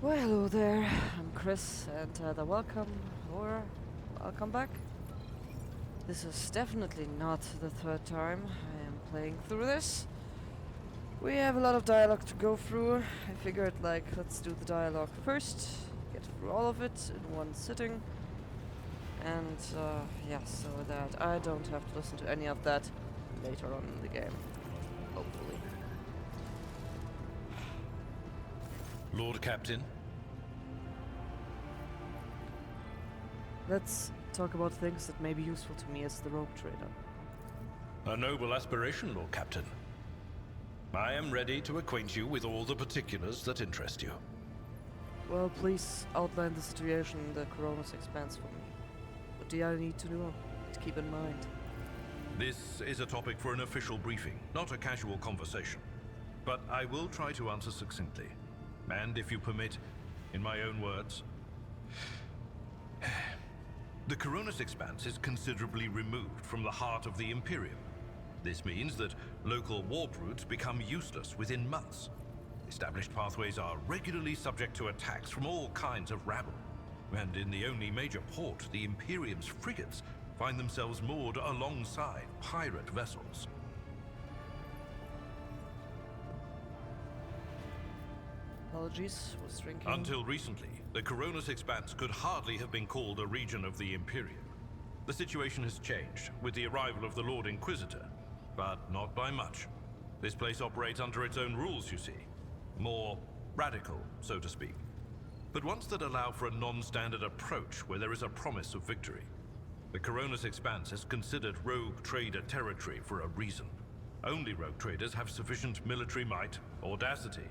Well, hello there, I'm Chris, and welcome back. This is definitely not the third time I am playing through this. We have a lot of dialogue to go through. I figured, let's do the dialogue first, get through all of it in one sitting, and yeah, so that I don't have to listen to any of that later on in the game, hopefully. Lord Captain? Let's talk about things that may be useful to me as the rogue trader. A noble aspiration, Lord Captain. I am ready to acquaint you with all the particulars that interest you. Well, please outline the situation in the Coronis Expanse for me. What do I need to know, to keep in mind? This is a topic for an official briefing, not a casual conversation. But I will try to answer succinctly. And if you permit, in my own words, the Coronis Expanse is considerably removed from the heart of the Imperium. This means that local warp routes become useless within months. Established pathways are regularly subject to attacks from all kinds of rabble. And in the only major port, the Imperium's frigates find themselves moored alongside pirate vessels. Apologies, was drinking. Until recently, the Coronis Expanse could hardly have been called a region of the Imperium. The situation has changed with the arrival of the Lord Inquisitor, but not by much. This place operates under its own rules, you see. More radical, so to speak. But ones that allow for a non-standard approach where there is a promise of victory. The Coronis Expanse is considered rogue trader territory for a reason. Only rogue traders have sufficient military might, audacity,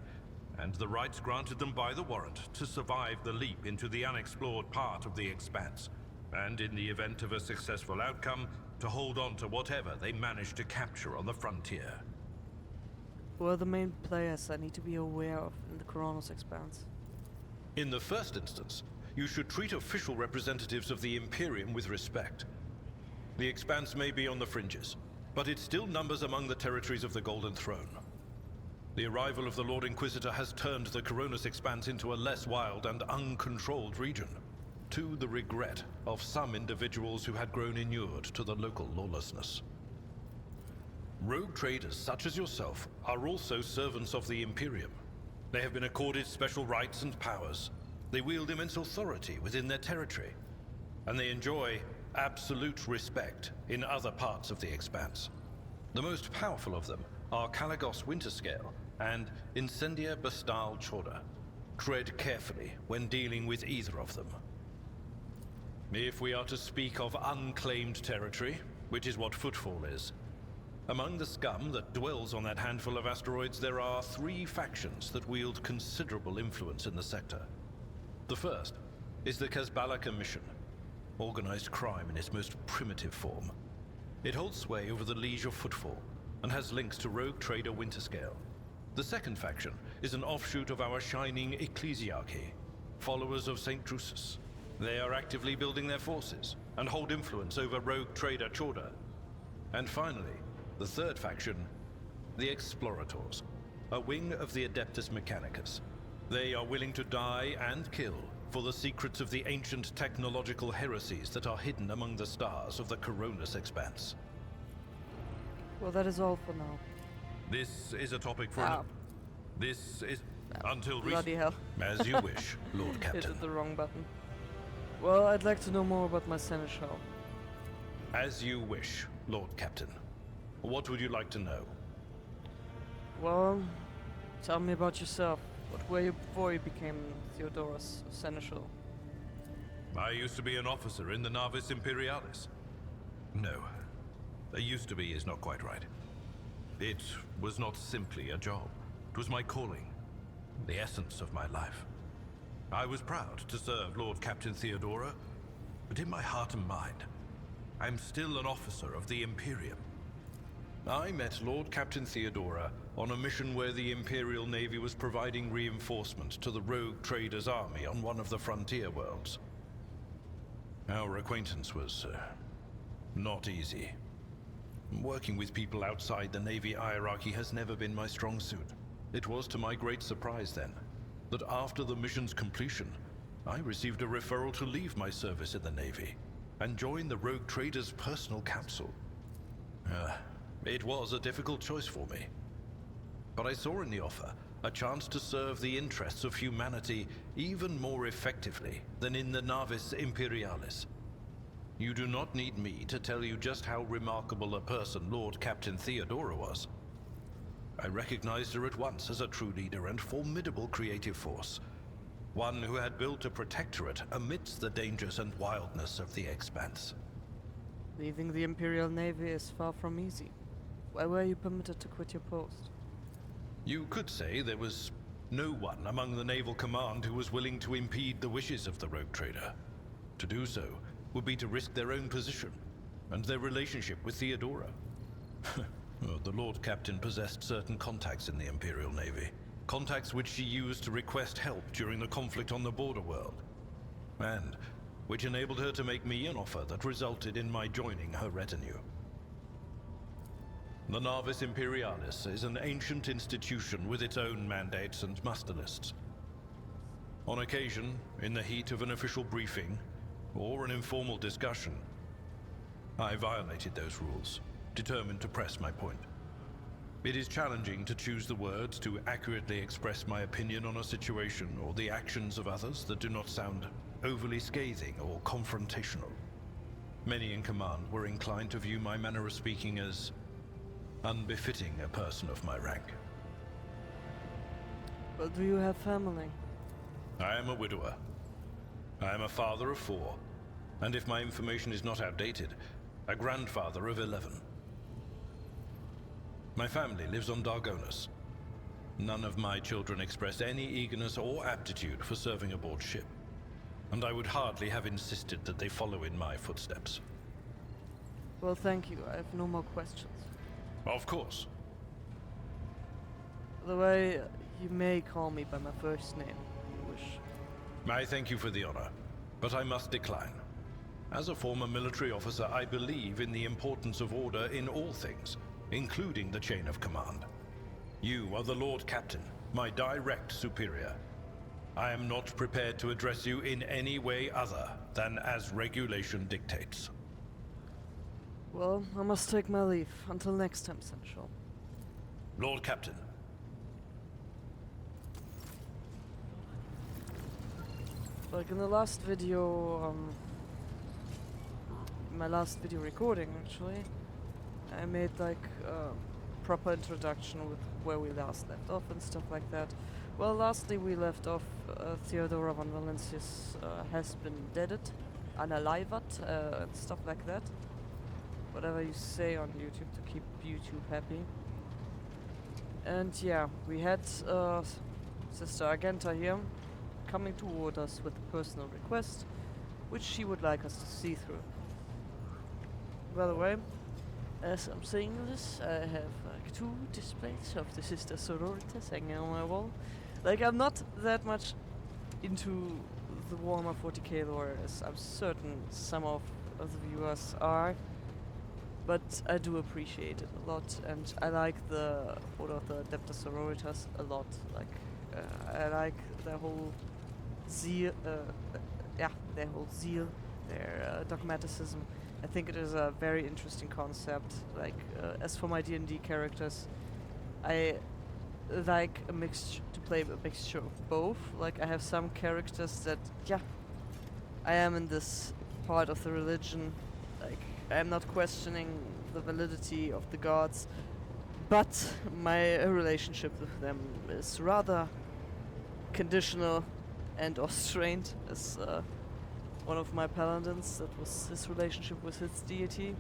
and the rights granted them by the warrant to survive the leap into the unexplored part of the Expanse, and in the event of a successful outcome, to hold on to whatever they manage to capture on the frontier. Who are the main players I need to be aware of in the Coronis Expanse? In the first instance, you should treat official representatives of the Imperium with respect. The Expanse may be on the fringes, but it still numbers among the territories of the Golden Throne. The arrival of the Lord Inquisitor has turned the Coronis Expanse into a less wild and uncontrolled region, to the regret of some individuals who had grown inured to the local lawlessness. Rogue traders such as yourself are also servants of the Imperium. They have been accorded special rights and powers. They wield immense authority within their territory, and they enjoy absolute respect in other parts of the Expanse. The most powerful of them are Caligos Winterscale and Incendia Bastal Chorda. Tread carefully when dealing with either of them. If we are to speak of unclaimed territory, which is what Footfall is, among the scum that dwells on that handful of asteroids, there are 3 factions that wield considerable influence in the sector. The first is the Kazbala Commission, organized crime in its most primitive form. It holds sway over the Liege of Footfall, and has links to rogue trader Winterscale. The second faction is an offshoot of our shining ecclesiarchy, followers of St. Drusus. They are actively building their forces, and hold influence over rogue trader Chorda. And finally, the third faction, the Explorators, a wing of the Adeptus Mechanicus. They are willing to die and kill for the secrets of the ancient technological heresies that are hidden among the stars of the Coronis Expanse. Well, that is all for now. This is a topic for This is until Bloody hell. As you wish, Lord Captain. Hit the wrong button. Well, I'd like to know more about my seneschal. As you wish, Lord Captain. What would you like to know? Well, tell me about yourself. What were you before you became Theodorus Seneschal? I used to be an officer in the Navis Imperialis. No, I used to be is not quite right. It was not simply a job. It was my calling, the essence of my life. I was proud to serve Lord Captain Theodora, but in my heart and mind, I'm still an officer of the Imperium. I met Lord Captain Theodora on a mission where the Imperial Navy was providing reinforcement to the rogue traders' army on one of the frontier worlds. Our acquaintance was not easy. Working with people outside the Navy hierarchy has never been my strong suit. It was to my great surprise then that after the mission's completion, I received a referral to leave my service in the Navy and join the rogue trader's personal council. It was a difficult choice for me. But I saw in the offer a chance to serve the interests of humanity even more effectively than in the Navis Imperialis. You do not need me to tell you just how remarkable a person Lord Captain Theodora was. I recognized her at once as a true leader and formidable creative force. One who had built a protectorate amidst the dangers and wildness of the Expanse. Leaving the Imperial Navy is far from easy. Why were you permitted to quit your post? You could say there was no one among the naval command who was willing to impede the wishes of the rogue trader. To do so would be to risk their own position and their relationship with Theodora. Well, the Lord Captain possessed certain contacts in the Imperial Navy. Contacts which she used to request help during the conflict on the border world. And which enabled her to make me an offer that resulted in my joining her retinue. The Navis Imperialis is an ancient institution with its own mandates and muster lists. On occasion, in the heat of an official briefing, or an informal discussion, I violated those rules, determined to press my point. It is challenging to choose the words to accurately express my opinion on a situation or the actions of others that do not sound overly scathing or confrontational. Many in command were inclined to view my manner of speaking as unbefitting a person of my rank. Well, do you have family? I am a widower. I am a father of 4, and if my information is not outdated, a grandfather of 11. My family lives on Dargonus. None of my children express any eagerness or aptitude for serving aboard ship, and I would hardly have insisted that they follow in my footsteps. Well, thank you. I have no more questions. Of course. By the way, you may call me by my first name, if you wish. I thank you for the honor, but I must decline. As a former military officer, I believe in the importance of order in all things, including the chain of command. You are the Lord Captain, my direct superior. I am not prepared to address you in any way other than as regulation dictates. Well, I must take my leave. Until next time, Seneschal. Lord Captain. Like in the last video, my last video recording actually, I made like a proper introduction with where we last left off and stuff like that. Well, lastly we left off Theodora von Valencius has been deaded, unalivet, and stuff like that. Whatever you say on YouTube to keep YouTube happy. And yeah, we had Sister Argenta here coming toward us with a personal request, which she would like us to see through. By the way, as I'm saying this, I have like 2 displays of the Sister Sororitas hanging on my wall. Like, I'm not that much into the Warhammer 40k lore, as I'm certain some of the viewers are. But I do appreciate it a lot, and I like the Order of the Adeptus Sororitas a lot. Like, I like their whole zeal, their dogmaticism. I think it is a very interesting concept. Like, as for my D&D characters, I like to play a mixture of both. Like, I have some characters that, yeah, I am in this part of the religion. Like, I am not questioning the validity of the gods, but my relationship with them is rather conditional and or strained, as one of my paladins, that was his relationship with his deity.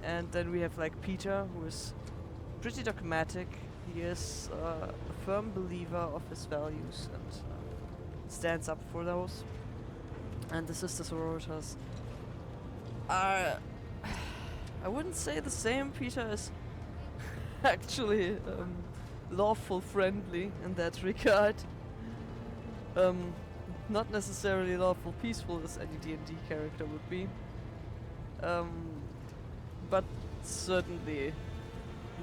And then we have like Peter, who is pretty dogmatic. He is a firm believer of his values and stands up for those. And the Sister Sororitas are, I wouldn't say the same. Peter is actually lawful friendly in that regard. Not necessarily lawful peaceful as any D&D character would be. But certainly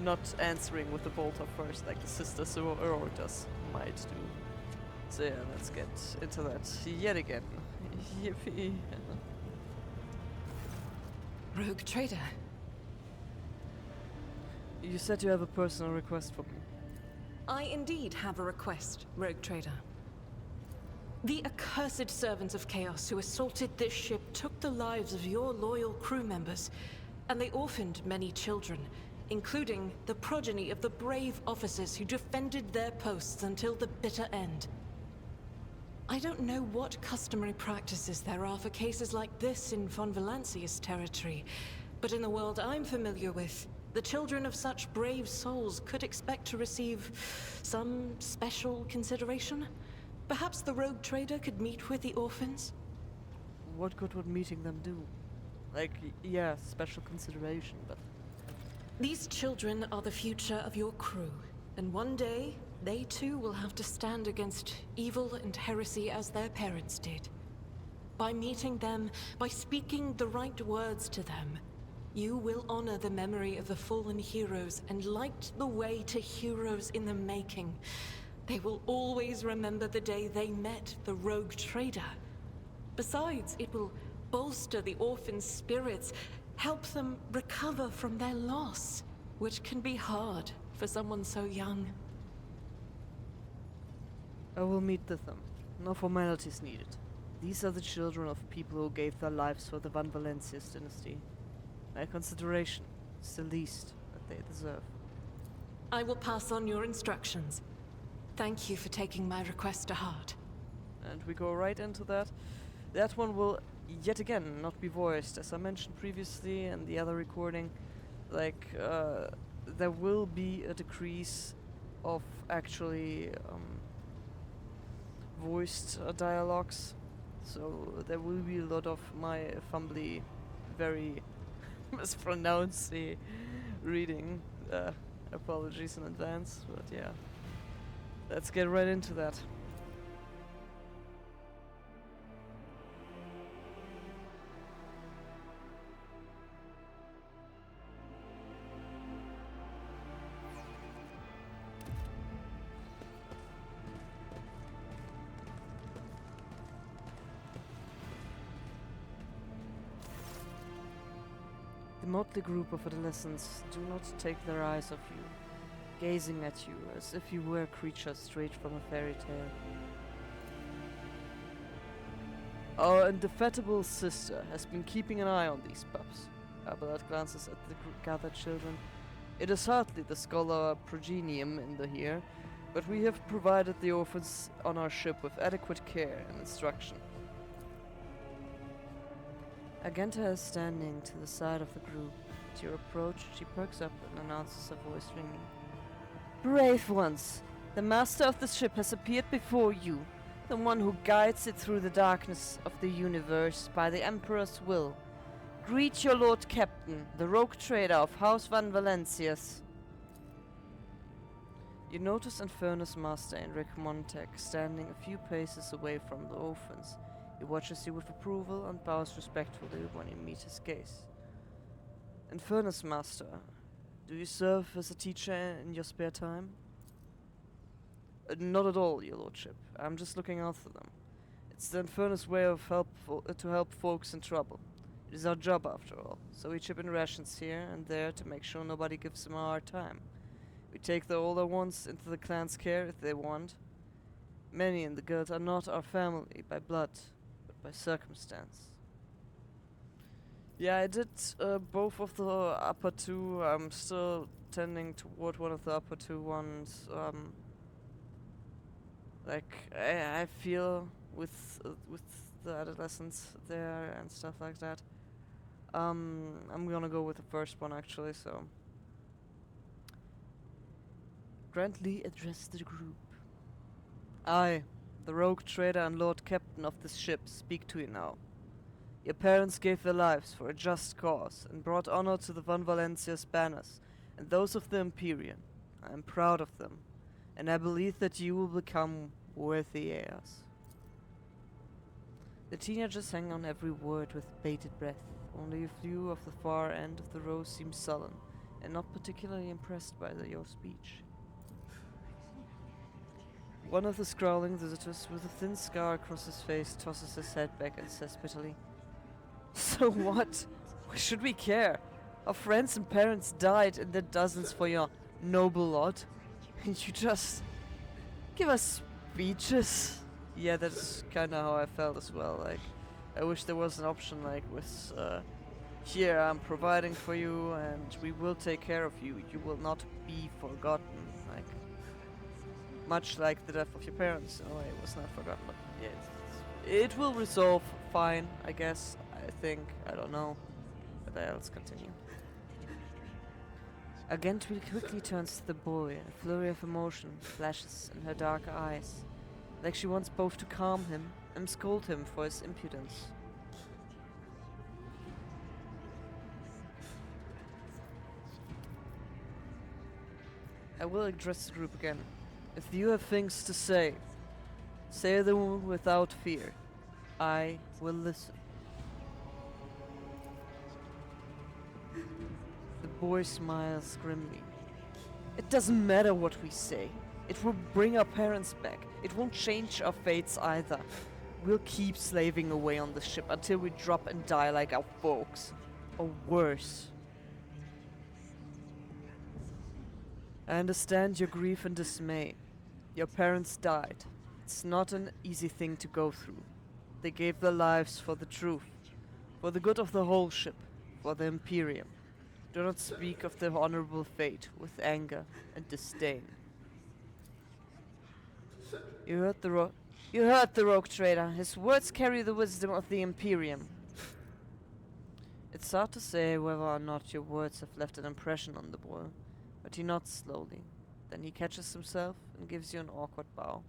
not answering with the bolter first like the Sister Sororitas might do. So yeah, let's get into that yet again. Yippee. Rogue trader. You said you have a personal request for me. I indeed have a request, Rogue trader. The accursed servants of Chaos who assaulted this ship took the lives of your loyal crew members, and they orphaned many children, including the progeny of the brave officers who defended their posts until the bitter end. I don't know what customary practices there are for cases like this in Von Valancius territory, but in the world I'm familiar with, the children of such brave souls could expect to receive some special consideration. Perhaps the rogue trader could meet with the orphans? What good would meeting them do? Like, yeah, special consideration, but... These children are the future of your crew, and one day, they too will have to stand against evil and heresy as their parents did. By meeting them, by speaking the right words to them, you will honor the memory of the fallen heroes and light the way to heroes in the making. They will always remember the day they met the rogue trader. Besides, it will bolster the orphans' spirits, help them recover from their loss, which can be hard for someone so young. I will meet with them. No formalities needed. These are the children of people who gave their lives for the Van Valancius dynasty. My consideration is the least that they deserve. I will pass on your instructions. Thank you for taking my request to heart. And we go right into that. That one will, yet again, not be voiced. As I mentioned previously in the other recording, like, there will be a decrease of actually voiced dialogues. So there will be a lot of my fumbly, very mispronounced reading. Apologies in advance, but yeah. Let's get right into that. The motley group of adolescents do not take their eyes off you, gazing at you as if you were a creature straight from a fairy tale. Our indefatigable sister has been keeping an eye on these pups. Abelard glances at the gathered children. It is hardly the scholar progenium in the here, but we have provided the orphans on our ship with adequate care and instruction. Argenta is standing to the side of the group. At your approach, she perks up and announces, her voice ringing. Brave ones! The master of the ship has appeared before you, the one who guides it through the darkness of the universe by the Emperor's will. Greet your Lord Captain, the rogue trader of House Van Valancius. You notice Infernus Master Enric Montek standing a few paces away from the orphans. He watches you with approval and bows respectfully when you meet his gaze. Infernus Master, do you serve as a teacher in your spare time? Not at all, your lordship. I'm just looking after them. It's the Infernus way of to help folks in trouble. It is our job, after all, so we chip in rations here and there to make sure nobody gives them a hard time. We take the older ones into the clan's care if they want. Many in the guild are not our family by blood, but by circumstance. Yeah, I did both of the upper two. I'm still tending toward one of the upper two ones. Like, I feel with the adolescents there and stuff like that. I'm gonna go with the first one actually, so. Grantley addressed the group. I, the rogue trader and Lord Captain of this ship, speak to you now. Your parents gave their lives for a just cause and brought honor to the Van Valancius banners and those of the Imperium. I am proud of them, and I believe that you will become worthy heirs. The teenagers hang on every word with bated breath. Only a few of the far end of the row seem sullen and not particularly impressed by your speech. One of the scowling visitors with a thin scar across his face tosses his head back and says bitterly, "So what? Why should we care? Our friends and parents died in their dozens for your noble lot. And you just give us speeches?" Yeah, that's kinda how I felt as well. Like, I wish there was an option like with, here I'm providing for you and we will take care of you. You will not be forgotten. Like, much like the death of your parents. In a way, it was not forgotten, but yeah, it will resolve fine, I guess. I think. I don't know. But let's continue. Argenta quickly turns to the boy. A flurry of emotion flashes in her dark eyes, like she wants both to calm him and scold him for his impudence. I will address the group again. If you have things to say, say them without fear. I will listen. The boy smiles grimly. It doesn't matter what we say. It will bring our parents back. It won't change our fates either. We'll keep slaving away on the ship until we drop and die like our folks. Or worse. I understand your grief and dismay. Your parents died. It's not an easy thing to go through. They gave their lives for the truth, for the good of the whole ship, for the Imperium. Do not speak of their honorable fate with anger and disdain. You heard the rogue trader. His words carry the wisdom of the Imperium. It's hard to say whether or not your words have left an impression on the boy, but he nods slowly. Then he catches himself and gives you an awkward bow.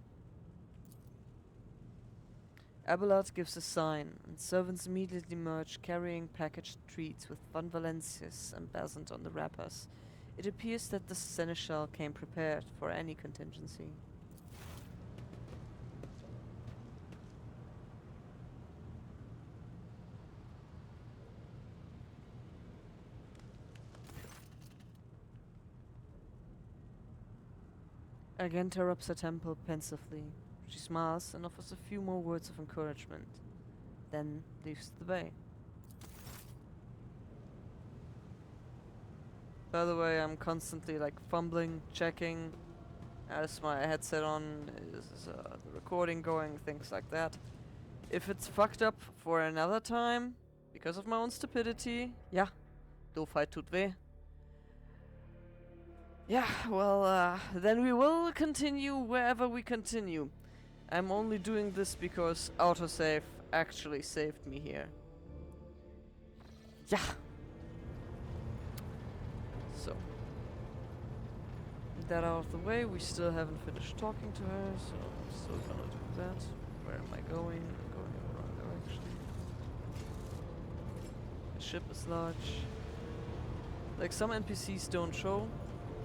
Abelard gives a sign, and servants immediately emerge carrying packaged treats with Van Valencius emblazoned on the wrappers. It appears that the seneschal came prepared for any contingency. Argenta rubs her temple pensively. She smiles and offers a few more words of encouragement, then leaves the bay. By the way, I'm constantly like fumbling, checking as my headset on, is the recording going, things like that. If it's fucked up for another time, because of my own stupidity, ja, Doofheit tut weh. Yeah, well, then we will continue wherever we continue. I'm only doing this because autosave actually saved me here. Yeah. So. That out of the way, we still haven't finished talking to her, so I'm still gonna do that. Where am I going? I'm going in the wrong direction. The ship is large. Like, some NPCs don't show,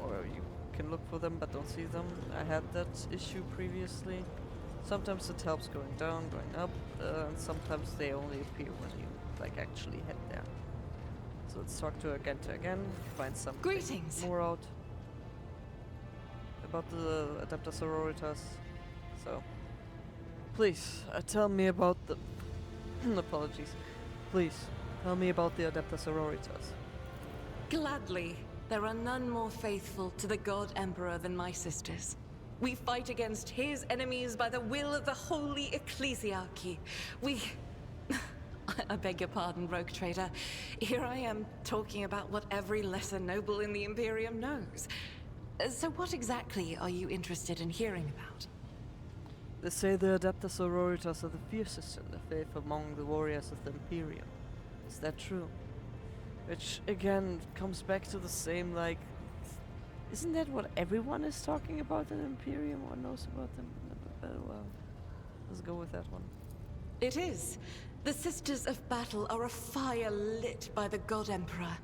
or you can look for them but don't see them. I had that issue previously. Sometimes it helps going down, going up, and sometimes they only appear when you like actually head there. So let's talk to Argenta again, find some more out about the Adepta Sororitas. So, please, tell me about the apologies. Please, tell me about the Adepta Sororitas. Gladly. There are none more faithful to the God Emperor than my sisters. We fight against his enemies by the will of the Holy Ecclesiarchy. I beg your pardon, rogue trader. Here I am talking about what every lesser noble in the Imperium knows. So what exactly are you interested in hearing about? They say the Adepta Sororitas are the fiercest in the faith among the warriors of the Imperium. Is that true? Which, again, comes back to the same, like... Isn't that what everyone is talking about in Imperium or knows about them? Well, let's go with that one. It is. The Sisters of Battle are a fire lit by the God Emperor.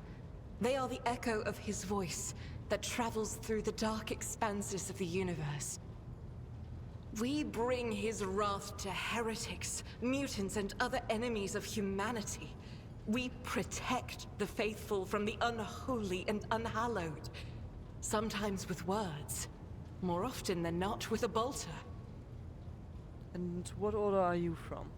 They are the echo of his voice that travels through the dark expanses of the universe. We bring his wrath to heretics, mutants, and other enemies of humanity. We protect the faithful from the unholy and unhallowed. Sometimes with words, more often than not with a bolter. And what order are you from?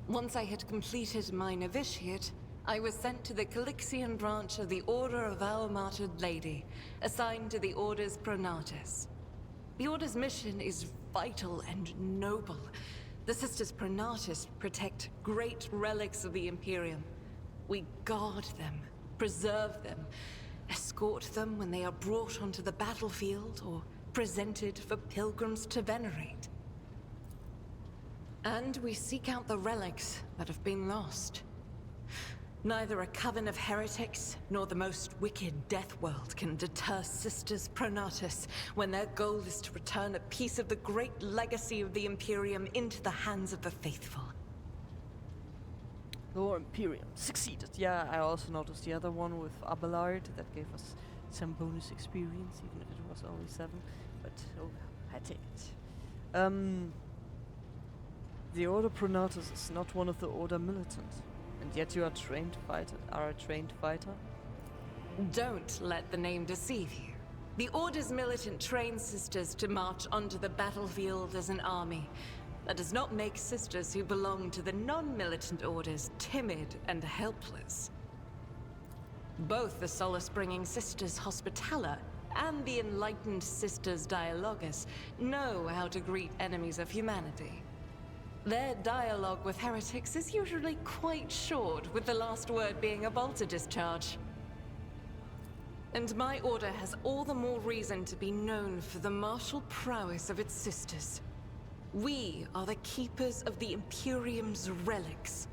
Once I had completed my novitiate, I was sent to the Calixian branch of the Order of Our Martyred Lady, assigned to the Order's Pronatus. The Order's mission is vital and noble. The Sisters Pronatus protect great relics of the Imperium. We guard them, preserve them, escort them when they are brought onto the battlefield or presented for pilgrims to venerate. And we seek out the relics that have been lost. Neither a coven of heretics nor the most wicked death world can deter Sisters Pronatus when their goal is to return a piece of the great legacy of the Imperium into the hands of the faithful. Your Imperium succeeded. Yeah, I also noticed the other one with Abelard that gave us some bonus experience, even if it was only 7. But oh, I take it. The Order Pronatus is not one of the Order Militant, and yet you are a trained fighter. Don't let the name deceive you. The Order's militant trains sisters to march onto the battlefield as an army. That does not make sisters who belong to the non-militant orders timid and helpless. Both the solace-bringing Sisters Hospitaller and the enlightened Sisters Dialogus know how to greet enemies of humanity. Their dialogue with heretics is usually quite short, with the last word being a bolter discharge. And my order has all the more reason to be known for the martial prowess of its sisters. We are the keepers of the Imperium's relics.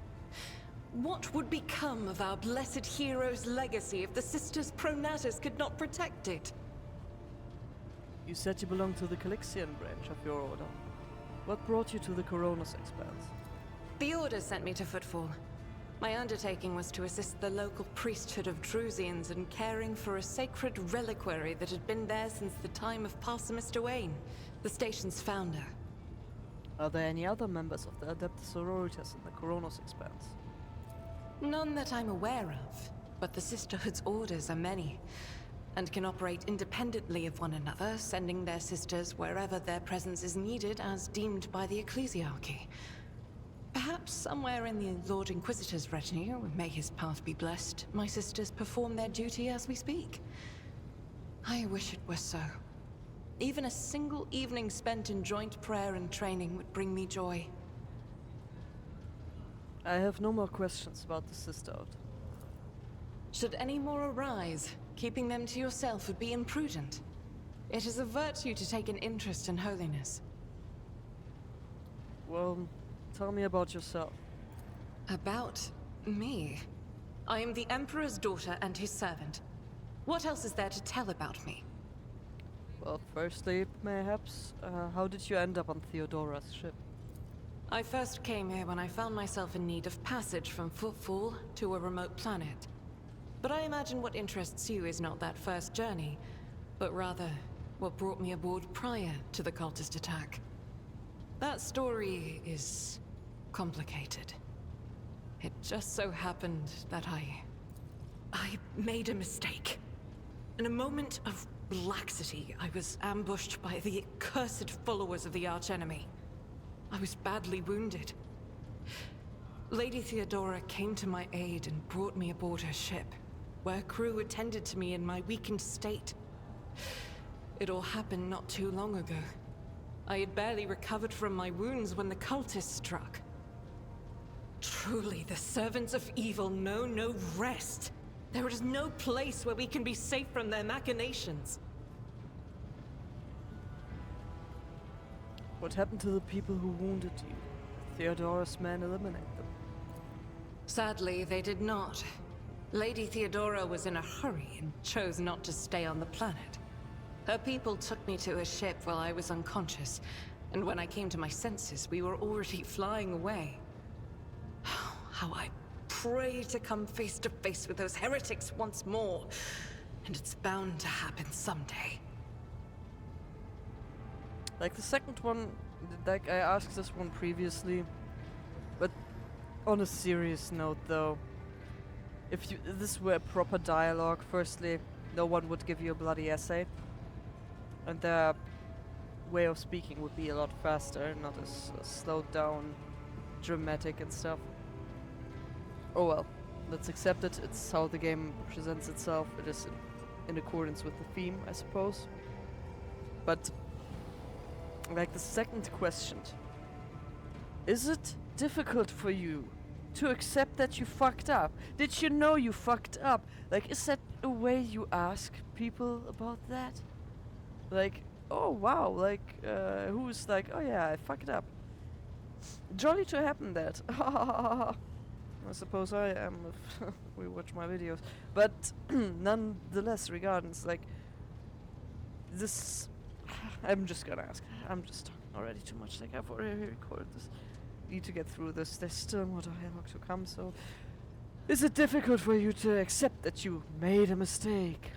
What would become of our blessed hero's legacy if the Sisters Pronatus could not protect it? You said you belong to the Calixian branch of your order. What brought you to the Coronas Expanse? The Order sent me to Footfall. My undertaking was to assist the local priesthood of Drusians in caring for a sacred reliquary that had been there since the time of Parson Mr. Wayne, the station's founder. Are there any other members of the Adeptus Sororitas in the Coronas Expanse? None that I'm aware of, but the Sisterhood's orders are many, and can operate independently of one another, sending their sisters wherever their presence is needed as deemed by the Ecclesiarchy. Perhaps somewhere in the Lord Inquisitor's retinue, may his path be blessed, my sisters perform their duty as we speak. I wish it were so. Even a single evening spent in joint prayer and training would bring me joy. I have no more questions about the sisterhood. Should any more arise, keeping them to yourself would be imprudent. It is a virtue to take an interest in holiness. Well, tell me about yourself. About me? I am the Emperor's daughter and his servant. What else is there to tell about me? Well, firstly, perhaps, how did you end up on Theodora's ship? I first came here when I found myself in need of passage from Footfall to a remote planet. But I imagine what interests you is not that first journey, but rather what brought me aboard prior to the cultist attack. That story is complicated. It just so happened that I made a mistake. In a moment of laxity, I was ambushed by the accursed followers of the archenemy. I was badly wounded. Lady Theodora came to my aid and brought me aboard her ship, where crew attended to me in my weakened state. It all happened not too long ago. I had barely recovered from my wounds when the cultists struck. Truly, the servants of evil know no rest. There is no place where we can be safe from their machinations. What happened to the people who wounded you? Theodora's men eliminate them. Sadly, they did not. Lady Theodora was in a hurry and chose not to stay on the planet. Her people took me to a ship while I was unconscious, and when I came to my senses, we were already flying away. How I pray to come face to face with those heretics once more, and it's bound to happen someday. Like the second one, like I asked this one previously, but on a serious note though, if this were a proper dialogue, firstly, no one would give you a bloody essay. And there are way of speaking would be a lot faster, not as slowed down, dramatic and stuff. Oh well, let's accept it. It's how the game presents itself. It is in accordance with the theme, I suppose. But, like the second question, is it difficult for you to accept that you fucked up? Did you know you fucked up? Like, is that a way you ask people about that? Like, oh wow, like, who's like, oh yeah, I fucked up. Jolly to happen that. I suppose I am if we watch my videos. But nonetheless, regardless, like, this, I'm just gonna ask. I'm just talking already too much, like I've already recorded this. Need to get through this. There's still more dialogue to come, so is it difficult for you to accept that you made a mistake?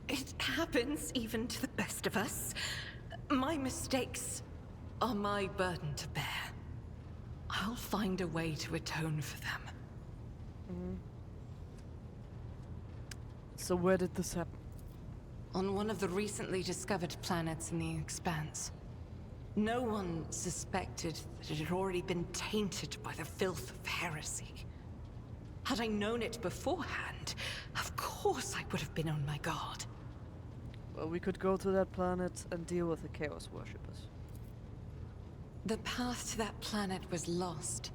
It happens even to the best of us. My mistakes are my burden to bear. I'll find a way to atone for them. So where did this happen? On one of the recently discovered planets in the Expanse. No one suspected that it had already been tainted by the filth of heresy. Had I known it beforehand, of course I would have been on my guard. Well, we could go to that planet and deal with the Chaos Worshippers. The path to that planet was lost.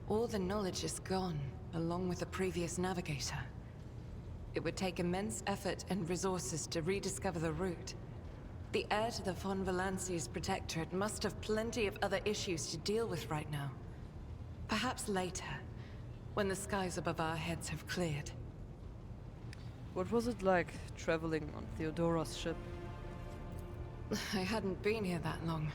All the knowledge is gone, along with the previous Navigator. It would take immense effort and resources to rediscover the route. The heir to the von Valanci's protectorate must have plenty of other issues to deal with right now. Perhaps later, when the skies above our heads have cleared. What was it like traveling on Theodora's ship? I hadn't been here that long.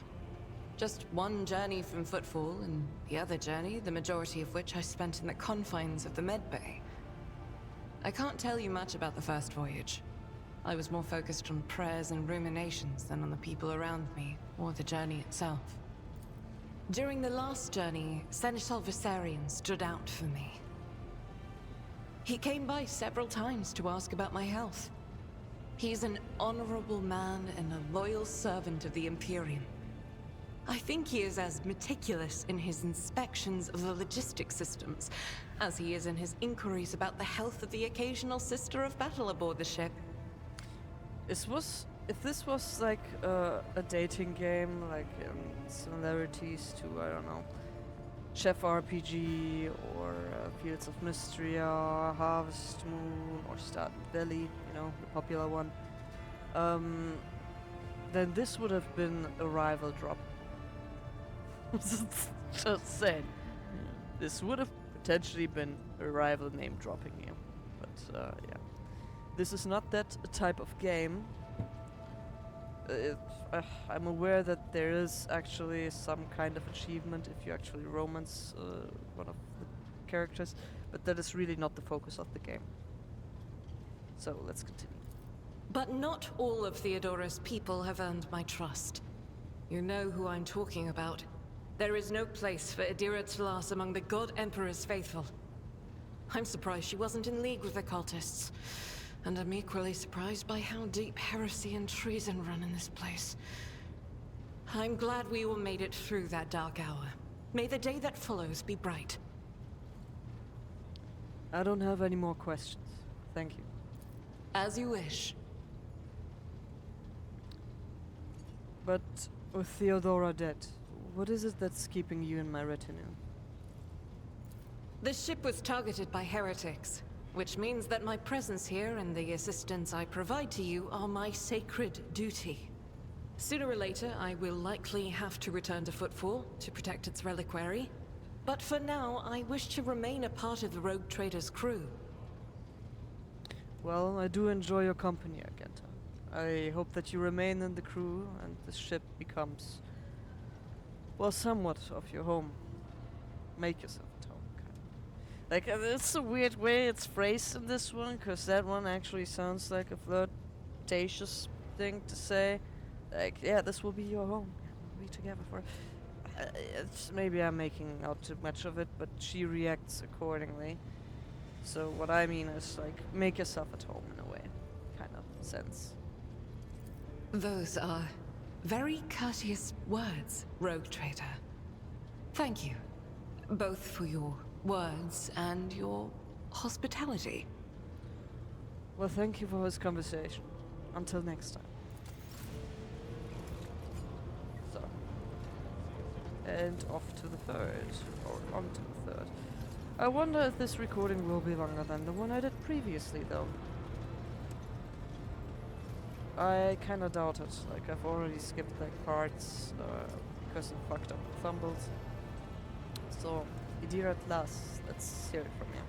Just one journey from Footfall, and the other journey, the majority of which I spent in the confines of the medbay. I can't tell you much about the first voyage. I was more focused on prayers and ruminations than on the people around me, or the journey itself. During the last journey, Seneschal Viserion stood out for me. He came by several times to ask about my health. He's an honorable man and a loyal servant of the Imperium. I think he is as meticulous in his inspections of the logistic systems as he is in his inquiries about the health of the occasional sister of battle aboard the ship. If this was like a dating game, like similarities to, I don't know, Chef RPG or Fields of Mysteria, Harvest Moon or Stardew Valley, you know, the popular one, then this would have been a rival drop. Just saying. This would have potentially been a rival name dropping here. But yeah. This is not that type of game. I'm aware that there is actually some kind of achievement if you actually romance one of the characters, but that is really not the focus of the game. So let's continue. But not all of Theodora's people have earned my trust. You know who I'm talking about. There is no place for Adira Tlas among the God Emperor's faithful. I'm surprised she wasn't in league with the cultists. And I'm equally surprised by how deep heresy and treason run in this place. I'm glad we all made it through that dark hour. May the day that follows be bright. I don't have any more questions. Thank you. As you wish. But with Theodora dead, what is it that's keeping you in my retinue? The ship was targeted by heretics, which means that my presence here and the assistance I provide to you are my sacred duty. Sooner or later, I will likely have to return to Footfall to protect its reliquary. But for now, I wish to remain a part of the Rogue Trader's crew. Well, I do enjoy your company, Argenta. I hope that you remain in the crew and the ship becomes, well, somewhat of your home. Make yourself at home, kind of. Like, it's a weird way it's phrased in this one, because that one actually sounds like a flirtatious thing to say. Like, yeah, this will be your home. We'll be together for... maybe I'm making out too much of it, but she reacts accordingly. So what I mean is, like, make yourself at home in a way, kind of sense. Those are Very courteous words, Rogue Trader. Thank you, both for your words and your hospitality. Well, thank you for this conversation. Until next time. So. And off to the third. Or on to the third. I wonder if this recording will be longer than the one I did previously, though. I kinda doubt it. Like, I've already skipped, like, parts, because I fucked up the fumbles. So, Idira at last. Let's hear it from you.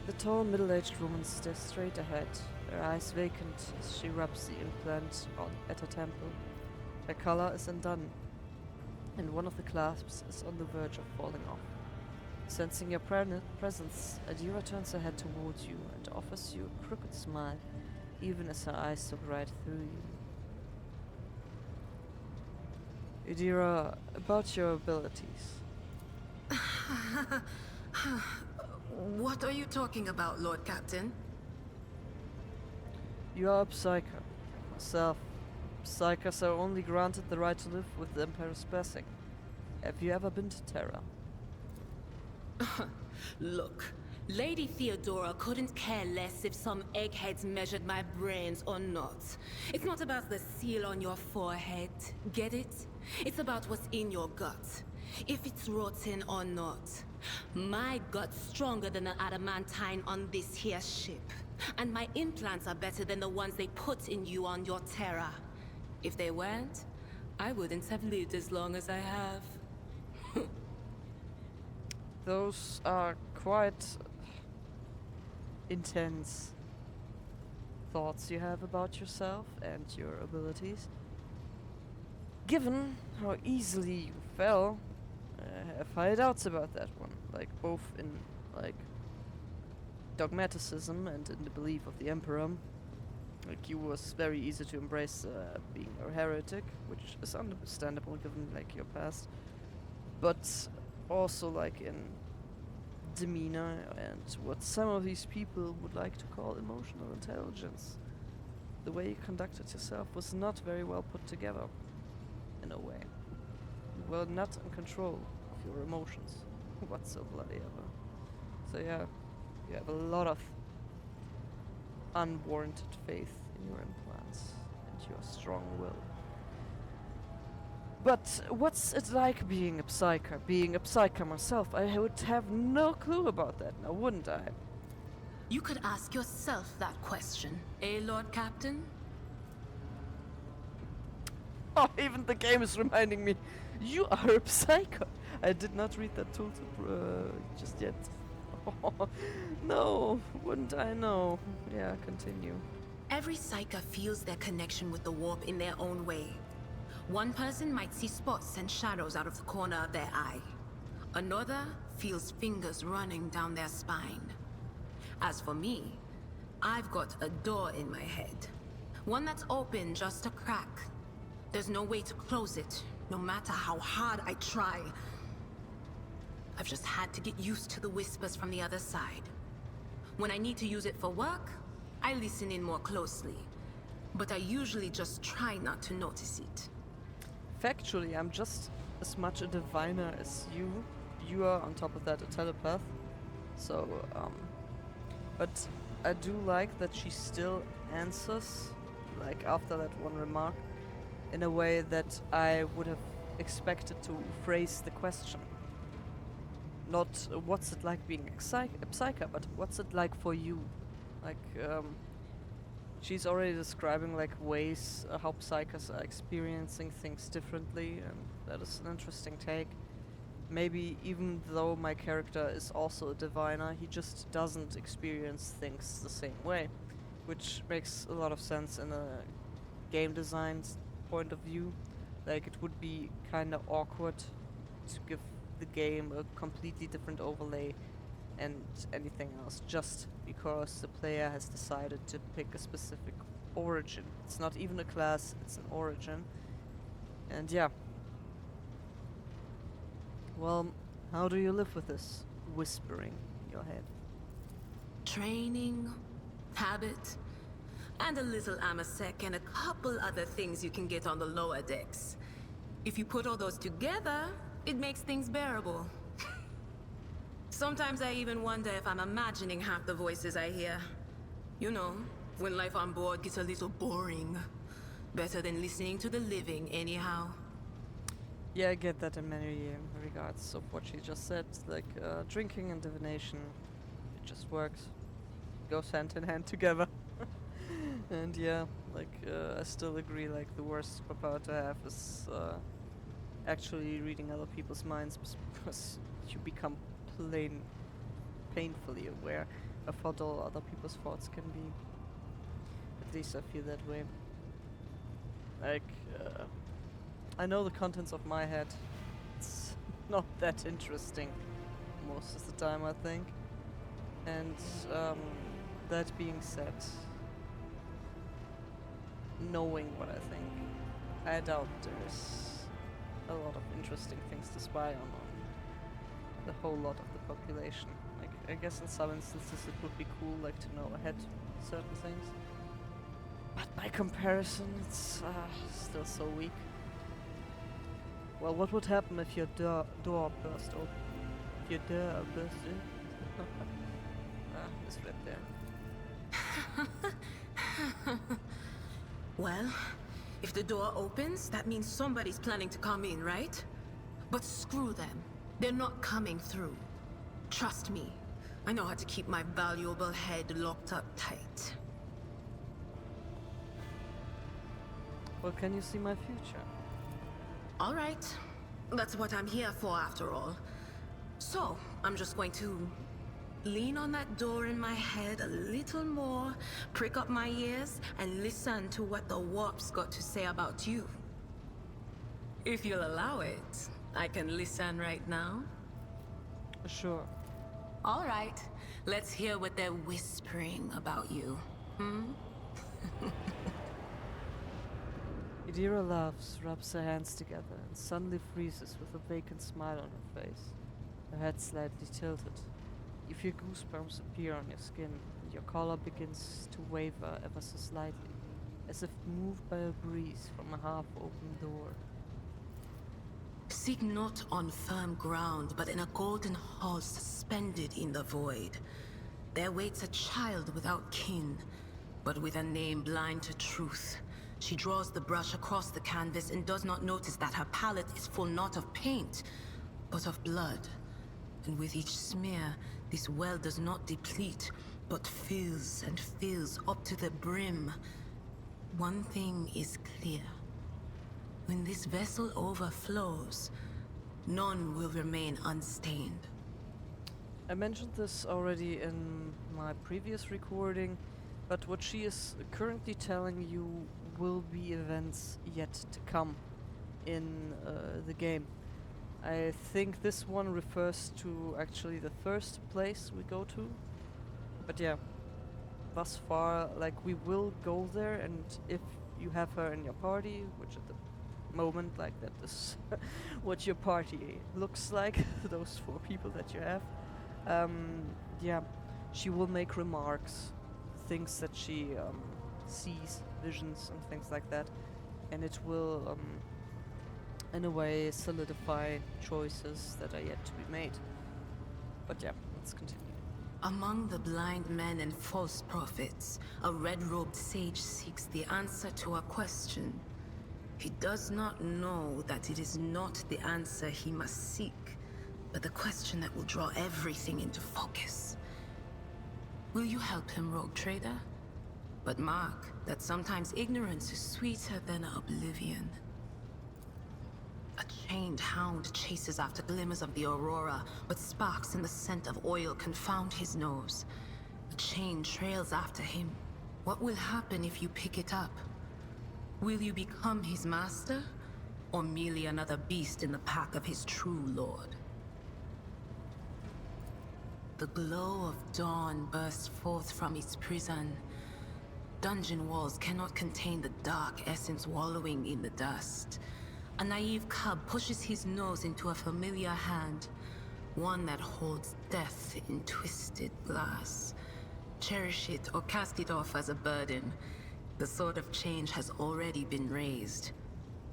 The tall, middle-aged woman stares straight ahead, her eyes vacant as she rubs the implant at her temple. Her collar is undone, and one of the clasps is on the verge of falling off. Sensing your presence, Adira turns her head towards you and offers you a crooked smile, even as her eyes look right through you. Adira, about your abilities. What are you talking about, Lord Captain? You are a Psyker. Myself. Psykers are only granted the right to live with the Emperor's blessing. Have you ever been to Terra? Look, Lady Theodora couldn't care less if some eggheads measured my brains or not. It's not about the seal on your forehead, get it? It's about what's in your gut. If it's rotten or not. My gut's stronger than the adamantine on this here ship. And my implants are better than the ones they put in you on your Terra. If they weren't, I wouldn't have lived as long as I have. Those are quite intense thoughts you have about yourself and your abilities. Given how easily you fell, I have high doubts about that one. Like, both in, like, dogmaticism and in the belief of the Emperor. Like, you was very easy to embrace being a heretic, which is understandable given, like, your past. But also, like, in demeanor and what some of these people would like to call emotional intelligence. The way you conducted yourself was not very well put together, in a way. You were not in control of your emotions whatsoever. So yeah, you have a lot of unwarranted faith in your implants and your strong will. But what's it like being a Psyker? Being a Psyker myself, I would have no clue about that now, wouldn't I? You could ask yourself that question, eh, Lord Captain? Oh, even the game is reminding me, you are a Psyker. I did not read that tooltip just yet. Oh, no, wouldn't I know? Yeah, continue. Every Psyker feels their connection with the warp in their own way. One person might see spots and shadows out of the corner of their eye. Another feels fingers running down their spine. As for me, I've got a door in my head. One that's open just a crack. There's no way to close it, no matter how hard I try. I've just had to get used to the whispers from the other side. When I need to use it for work, I listen in more closely. But I usually just try not to notice it. Factually, I'm just as much a diviner as you. You are, on top of that, a telepath. So, but I do like that she still answers, like, after that one remark, in a way that I would have expected to phrase the question. Not what's it like being a Psyker, but what's it like for you? Like, she's already describing, like, ways how Psykers are experiencing things differently, and that is an interesting take. Maybe even though my character is also a diviner, he just doesn't experience things the same way, which makes a lot of sense in a game design point of view. Like, it would be kind of awkward to give the game a completely different overlay and anything else just because the player has decided to pick a specific origin. It's not even a class, it's an origin. And yeah. Well, how do you live with this whispering in your head? Training, habit. and a little amasec and a couple other things you can get on the lower decks. If you put all those together, it makes things bearable. Sometimes I even wonder if I'm imagining half the voices I hear. You know, when life on board gets a little boring. Better than listening to the living, anyhow. Yeah, I get that in many regards of what she just said. Like, drinking and divination, it just works. Goes hand in hand together. And yeah, like, I still agree, like, the worst superpower to have is actually reading other people's minds, because you become painfully aware of how dull other people's thoughts can be. At least I feel that way. Like, I know the contents of my head. It's not that interesting most of the time, I think. And that being said, knowing what I think, I doubt there's a lot of interesting things to spy on the whole lot of the population. Like, I guess in some instances it would be cool, like, to know ahead certain things. But by comparison, it's still so weak. Well, what would happen if your door burst open? If your door burst in? Misread there. Well, if the door opens, that means somebody's planning to come in, right? But screw them. They're not coming through. Trust me. I know how to keep my valuable head locked up tight. Well, can you see my future? All right. That's what I'm here for, after all. So, I'm just going to lean on that door in my head a little more, prick up my ears, and listen to what the warp's got to say about you. If you'll allow it, I can listen right now. Sure. All right. Let's hear what they're whispering about you. Idira laughs, rubs her hands together, and suddenly freezes with a vacant smile on her face, her head slightly tilted. You feel goosebumps appear on your skin, and your collar begins to waver ever so slightly, as if moved by a breeze from a half-open door. Seek not on firm ground, but in a golden hall suspended in the void. There waits a child without kin, but with a name blind to truth. She draws the brush across the canvas and does not notice that her palette is full not of paint, but of blood. And with each smear, this well does not deplete, but fills and fills up to the brim. One thing is clear. When this vessel overflows, none will remain unstained. I mentioned this already in my previous recording, but what she is currently telling you will be events yet to come in the game. I think this one refers to actually the first place we go to. But yeah, thus far, like, we will go there, and if you have her in your party, which at the moment, like, that is what your party looks like, those 4 people that you have, yeah, she will make remarks, things that she sees, visions and things like that, and it will in a way solidify choices that are yet to be made. But yeah, let's continue. Among the blind men and false prophets, a red-robed sage seeks the answer to a question. He does not know that it is not the answer he must seek, but the question that will draw everything into focus. Will you help him, rogue trader? But mark that sometimes ignorance is sweeter than oblivion. A chained hound chases after glimmers of the aurora, but sparks in the scent of oil confound his nose. A chain trails after him. What will happen if you pick it up? Will you become his master, or merely another beast in the pack of his true lord? The glow of dawn bursts forth from its prison. Dungeon walls cannot contain the dark essence wallowing in the dust. A naive cub pushes his nose into a familiar hand, one that holds death in twisted glass. Cherish it or cast it off as a burden. The sword of change has already been raised.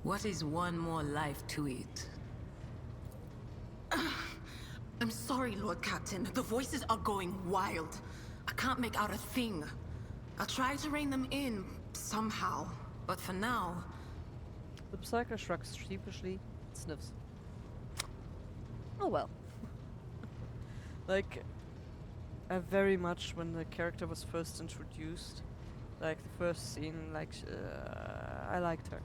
What is one more life to it? I'm sorry, Lord Captain. The voices are going wild. I can't make out a thing. I'll try to rein them in, somehow. But for now... The Psycho shrugs sheepishly, sniffs. Oh well. Like, I very much, when the character was first introduced, like the first scene, like, I liked her.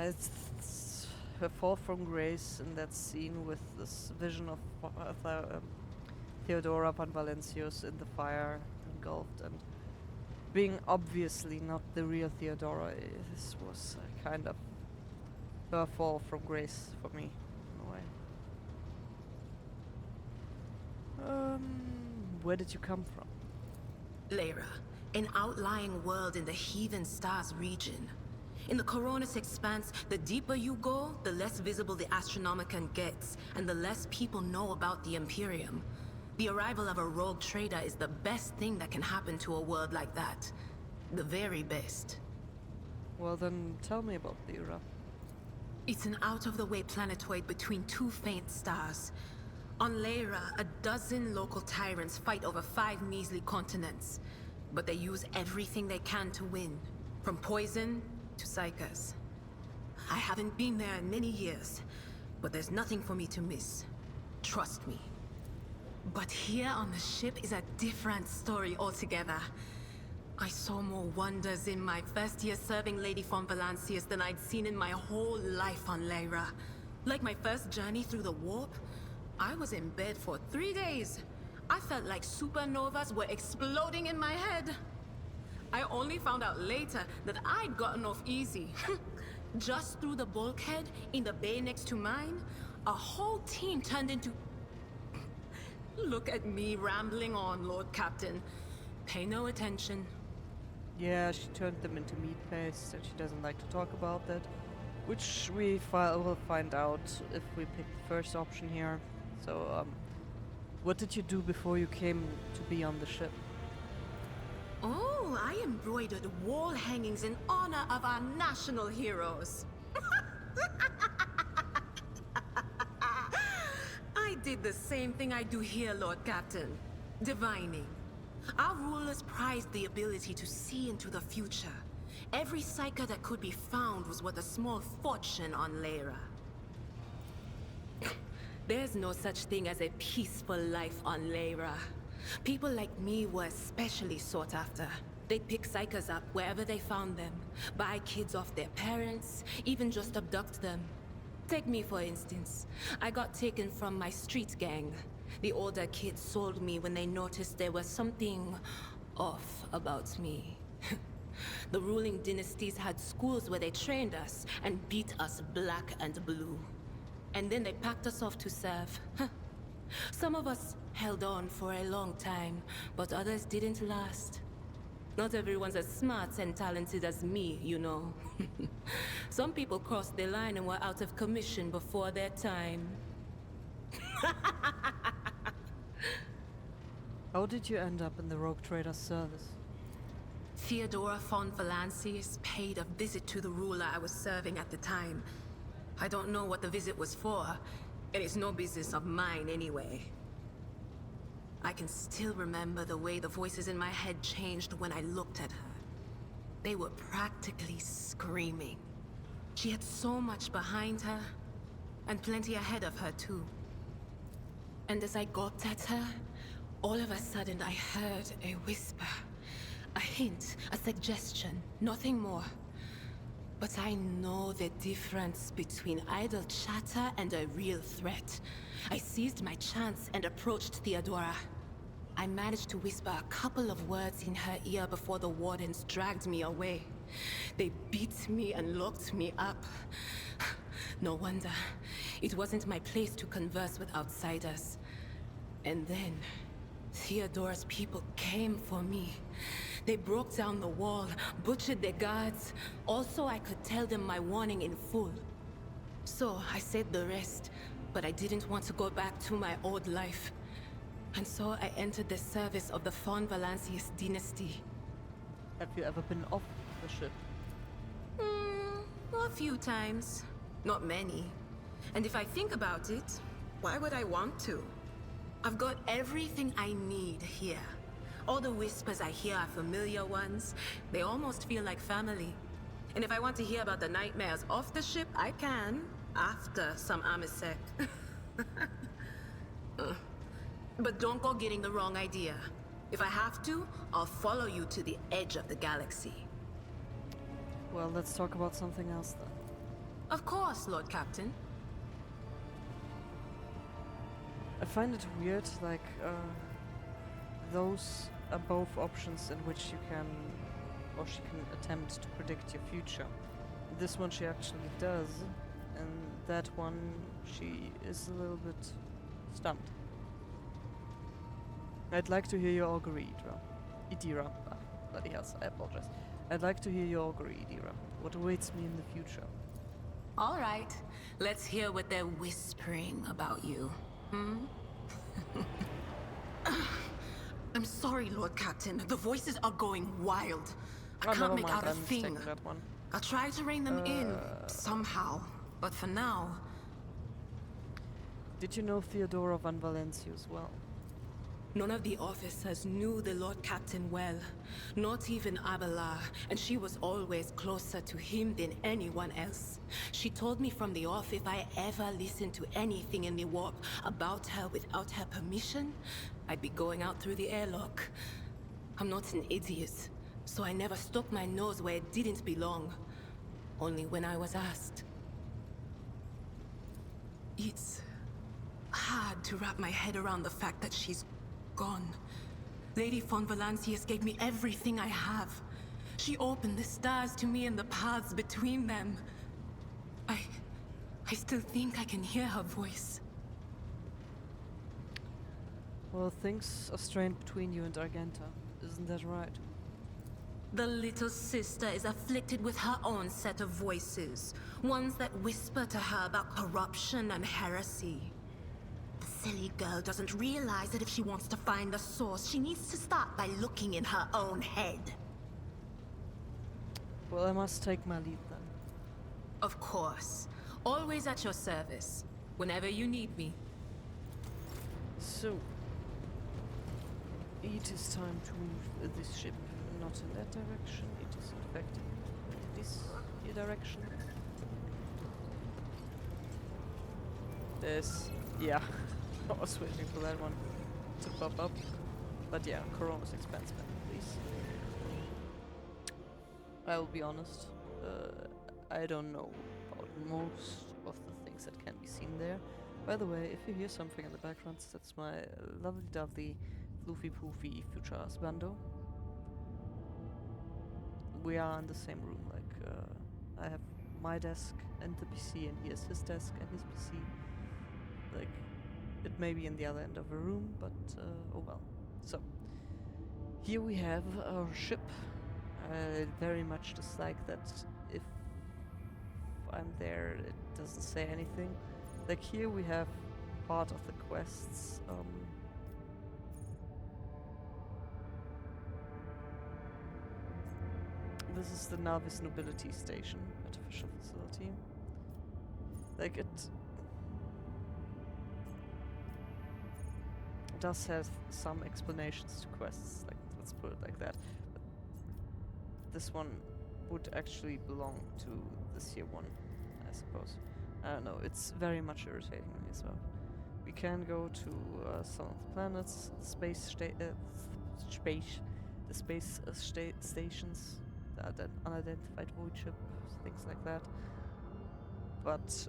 It's her fall from grace in that scene with this vision of Theodora von Valencius in the fire engulfed, and being obviously not the real Theodora. This was kind of her fall from grace for me, in a way. Where did you come from? Lyra, an outlying world in the Heathen Stars region. In the Coronis Expanse, the deeper you go, the less visible the Astronomicon gets, and the less people know about the Imperium. The arrival of a rogue trader is the best thing that can happen to a world like that. The very best. Well then, tell me about Lyra. It's an out-of-the-way planetoid between two faint stars. On Lyra, a dozen local tyrants fight over 5 measly continents. But they use everything they can to win. From poison to psychers. I haven't been there in many years, but there's nothing for me to miss. Trust me. But here on the ship is a different story altogether. I saw more wonders in my first year serving Lady von Valancius than I'd seen in my whole life on Lyra. Like my first journey through the warp, I was in bed for 3 days. I felt like supernovas were exploding in my head. I only found out later that I'd gotten off easy. Just through the bulkhead in the bay next to mine, a whole team turned into... Look at me rambling on, Lord Captain. Pay no attention. Yeah, she turned them into meat paste, and she doesn't like to talk about that. Which we will find out if we pick the first option here. So, what did you do before you came to be on the ship? Oh, I embroidered wall hangings in honor of our national heroes. I did the same thing I do here, Lord Captain. Divining. Our rulers prized the ability to see into the future. Every psyker that could be found was worth a small fortune on Lyra. There's no such thing as a peaceful life on Lyra. People like me were especially sought after. They'd pick psychers up wherever they found them, buy kids off their parents, even just abduct them. Take me for instance. I got taken from my street gang. The older kids sold me when they noticed there was something off about me. The ruling dynasties had schools where they trained us and beat us black and blue. And then they packed us off to serve. Some of us held on for a long time, but others didn't last. Not everyone's as smart and talented as me, you know. Some people crossed the line and were out of commission before their time. How did you end up in the Rogue Trader's service? Theodora von Valancius paid a visit to the ruler I was serving at the time. I don't know what the visit was for, and it's no business of mine anyway. I can still remember the way the voices in my head changed when I looked at her. They were practically screaming. She had so much behind her, and plenty ahead of her too. And as I gawped at her, all of a sudden I heard a whisper. A hint, a suggestion, nothing more. But I know the difference between idle chatter and a real threat. I seized my chance and approached Theodora. I managed to whisper a couple of words in her ear before the wardens dragged me away. They beat me and locked me up. No wonder. It wasn't my place to converse with outsiders. And then, Theodora's people came for me. They broke down the wall, butchered their guards. Also, I could tell them my warning in full. So, I said the rest, but I didn't want to go back to my old life. And so I entered the service of the von Valancius dynasty. Have you ever been off the ship? A few times. Not many. And if I think about it, why would I want to? I've got everything I need here. All the whispers I hear are familiar ones. They almost feel like family. And if I want to hear about the nightmares off the ship, I can. After some Amisec. But don't go getting the wrong idea. If I have to, I'll follow you to the edge of the galaxy. Well, let's talk about something else then. Of course, Lord Captain. I find it weird, like, those are both options in which you can, or she can attempt to predict your future. This one she actually does, and that one she is a little bit stumped. I'd like to hear your augury, Idira. Ah, bloody hell, I apologize. I'd like to hear your augury, Idira. What awaits me in the future? All right, let's hear what they're whispering about you. I'm sorry, Lord Captain. The voices are going wild. I can't never make mind, out a I'm thing. taking that one. I'll try to rein them in, somehow. But for now... Did you know Theodora van Valencius well? None of the officers knew the Lord Captain well, not even Abelard, and she was always closer to him than anyone else. She told me from the off if I ever listened to anything in the warp about her without her permission, I'd be going out through the airlock. I'm not an idiot, so I never stuck my nose where it didn't belong, only when I was asked. It's hard to wrap my head around the fact that she's gone. Lady von Valancius gave me everything I have. She opened the stars to me and the paths between them. I still think I can hear her voice. Well, things are strained between you and Argenta. Isn't that right? The little sister is afflicted with her own set of voices. Ones that whisper to her about corruption and heresy. The silly girl doesn't realize that if she wants to find the source, she needs to start by looking in her own head. Well, I must take my lead then. Of course. Always at your service. Whenever you need me. So, it is time to move this ship not in that direction. It is in fact in this direction. There's, yeah, I was waiting for that one to pop up. But yeah, Corona's expensive, please. I will be honest, I don't know about most of the things that can be seen there. By the way, if you hear something in the background, that's my lovely floofy poofy future husbando. We are in the same room, like, I have my desk and the PC, and he has his desk and his PC. Like, it may be in the other end of the room, but oh well. So, here we have our ship. I very much dislike that if I'm there, it doesn't say anything. Like, here we have part of the quests. This is the Navis Nobilite station, artificial facility. Like, it does have some explanations to quests, like, let's put it like that. But this one would actually belong to this year one, I suppose. I don't know, it's very much irritating me as well. We can go to some of the planets, the space stations, the unidentified void ship, things like that. But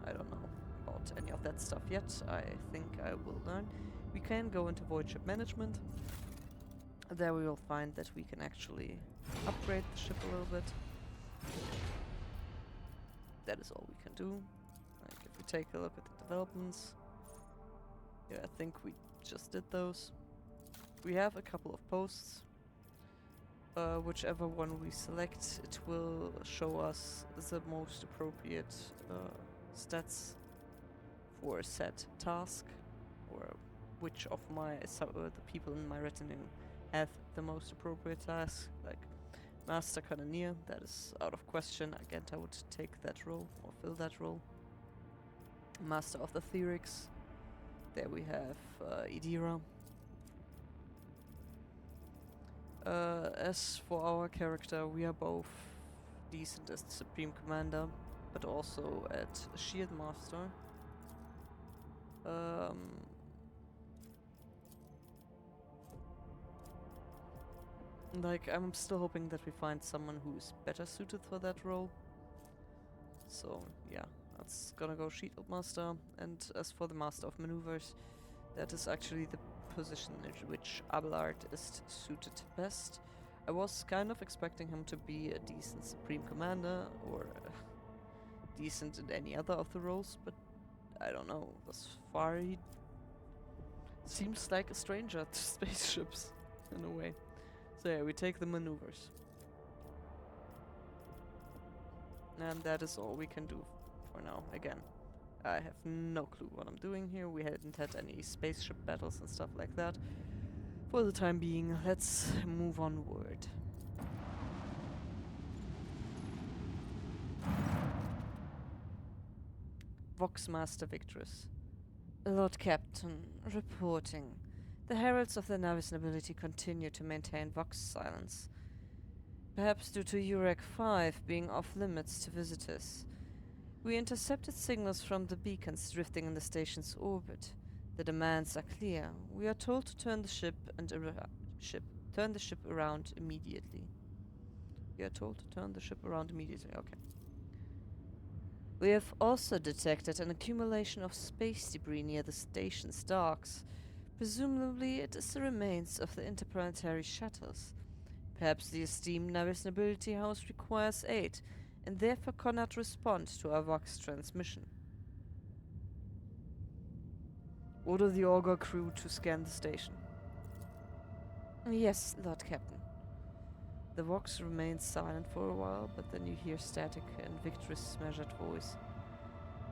I don't know about any of that stuff yet. I think I will learn. We can go into void ship management. There we will find that we can actually upgrade the ship a little bit. That is all we can do. Like, if we take a look at the developments, yeah, I think we just did those. We have a couple of posts. Whichever one we select, it will show us the most appropriate stats for a set task, or which of my the people in my retinue have the most appropriate task. Like, Master Cannoneer, that is out of question. Argenta would take that role, or fill that role. Master of the Therics. There we have Idira. As for our character, we are both decent as the Supreme Commander, but also at Shield Master. Like, I'm still hoping that we find someone who is better suited for that role. So, yeah, that's gonna go Shield Master. And as for the Master of Maneuvers, that is actually the position in which Abelard is suited best. I was kind of expecting him to be a decent Supreme Commander, or decent in any other of the roles, but I don't know. Thus far, he seems like a stranger to spaceships, in a way. So yeah, we take the maneuvers. And that is all we can do for now. Again, I have no clue what I'm doing here. We hadn't had any spaceship battles and stuff like that. For the time being, let's move onward. Voxmaster Victress. Lord Captain, reporting. The heralds of the Navis Nobility continue to maintain Vox silence. Perhaps due to WH40k being off-limits to visitors. We intercepted signals from the beacons drifting in the station's orbit. The demands are clear. We are told to turn the ship around immediately. We are told to turn the ship around immediately. Okay. We have also detected an accumulation of space debris near the station's docks. Presumably, it is the remains of the interplanetary shuttles. Perhaps the esteemed Navis Nobility House requires aid, and therefore cannot respond to our Vox transmission. Order the Augur crew to scan the station. Yes, Lord Captain. The Vox remains silent for a while, but then you hear static and Victor's measured voice.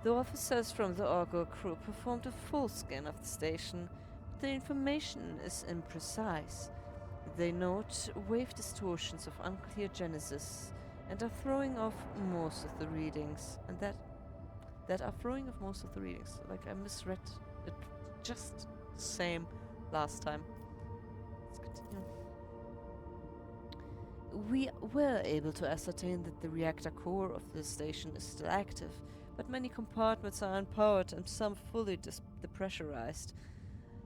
The officers from the Augur crew performed a full scan of the station, but the information is imprecise. They note wave distortions of unclear genesis and are throwing off most of the readings. And that are throwing off most of the readings. Like, I misread it just the same last time. Let's continue. We were able to ascertain that the reactor core of the station is still active, but many compartments are unpowered and some fully depressurized.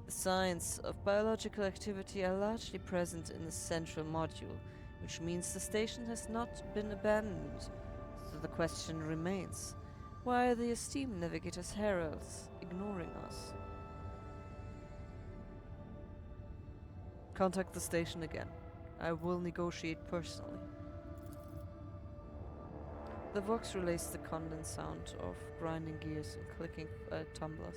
The signs of biological activity are largely present in the central module, which means the station has not been abandoned. So the question remains, why are the esteemed Navigator's heralds ignoring us? Contact the station again. I will negotiate personally. The Vox relays the condense sound of grinding gears and clicking tumblers.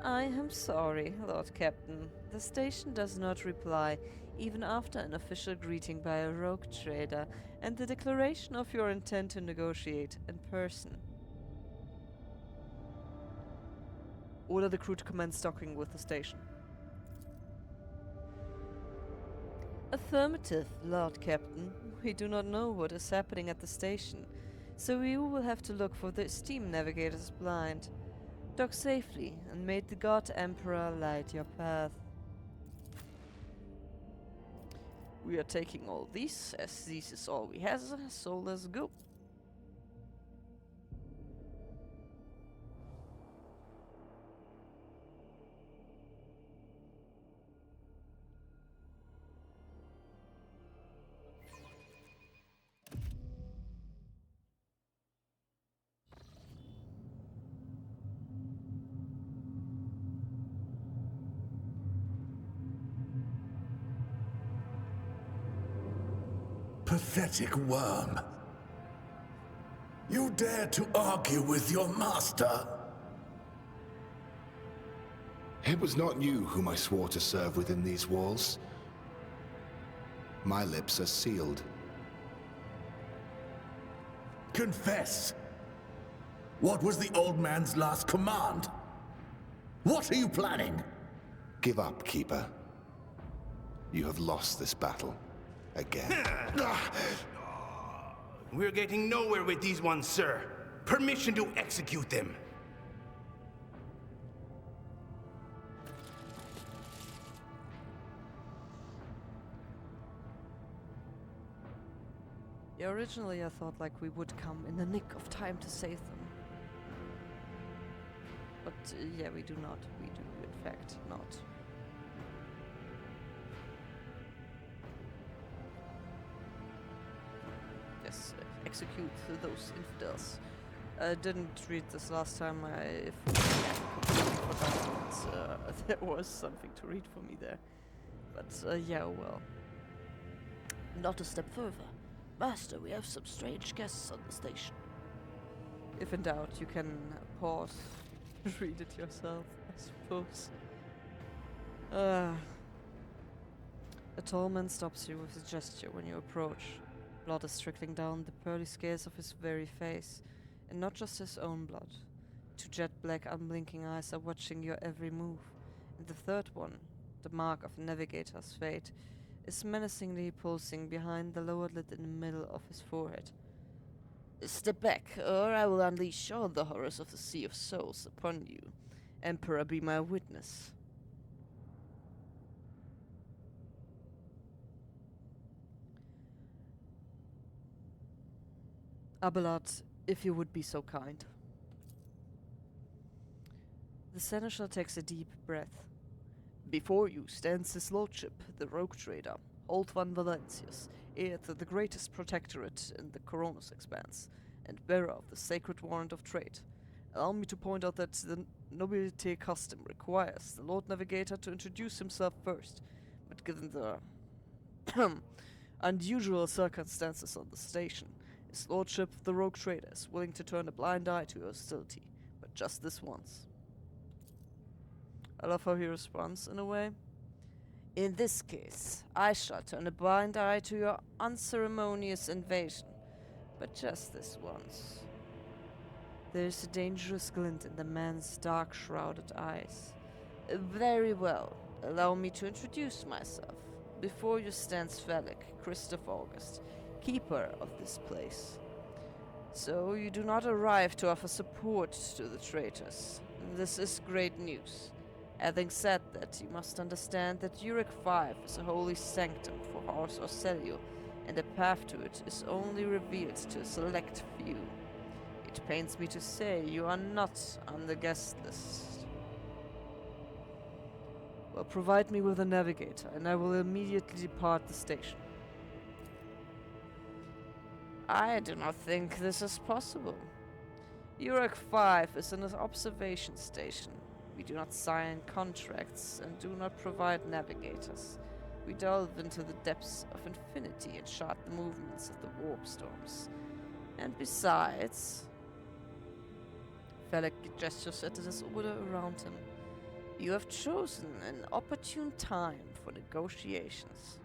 I am sorry, Lord Captain. The station does not reply, even after an official greeting by a rogue trader and the declaration of your intent to negotiate in person. Order the crew to commence docking with the station. Affirmative, Lord Captain. We do not know what is happening at the station, so you will have to look for the esteemed Navigator's blind. Dock safely, and may the God Emperor light your path. We are taking all these, as this is all we have, so let's go. Pathetic worm. You dare to argue with your master? It was not you whom I swore to serve within these walls. My lips are sealed. Confess. What was the old man's last command? What are you planning? Give up, Keeper. You have lost this battle. Again. We're getting nowhere with these ones, sir. Permission to execute them. Yeah, originally I thought like we would come in the nick of time to save them. But yeah, we do not. We do in fact not. Yes, execute those infidels. I didn't read this last time. I completely forgot that there was something to read for me there. But yeah, well. Not a step further. Master, we have some strange guests on the station. If in doubt, you can pause, read it yourself, I suppose. A tall man stops you with a gesture when you approach. Blood is trickling down the pearly scales of his very face, and not just his own blood. Two jet black unblinking eyes are watching your every move, and the third one, the mark of a navigator's fate, is menacingly pulsing behind the lower lid in the middle of his forehead. Step back, or I will unleash all the horrors of the Sea of Souls upon you. Emperor, be my witness. Abelard, if you would be so kind. The seneschal takes a deep breath. Before you stands his lordship, the rogue trader, Old Van Valentius, heir to the greatest protectorate in the Coronis Expanse, and bearer of the sacred warrant of trade. Allow me to point out that the Nobilite custom requires the Lord Navigator to introduce himself first, but given the unusual circumstances on the station, his lordship, the rogue trader, is willing to turn a blind eye to your hostility, but just this once. I love how he responds in a way. In this case, I shall turn a blind eye to your unceremonious invasion, but just this once. There is a dangerous glint in the man's dark, shrouded eyes. Very well, allow me to introduce myself. Before you stands Felix, Christoph August, keeper of this place. So you do not arrive to offer support to the traitors. This is great news. Having said that, you must understand that Uric 5 is a holy sanctum for Horus Orselio, and the path to it is only revealed to a select few. It pains me to say you are not on the guest list. Well, provide me with a navigator, and I will immediately depart the station. I do not think this is possible. Uric 5 is an observation station. We do not sign contracts and do not provide navigators. We delve into the depths of infinity and chart the movements of the warp storms. And besides, Felix gestures at the disorder around him. You have chosen an opportune time for negotiations.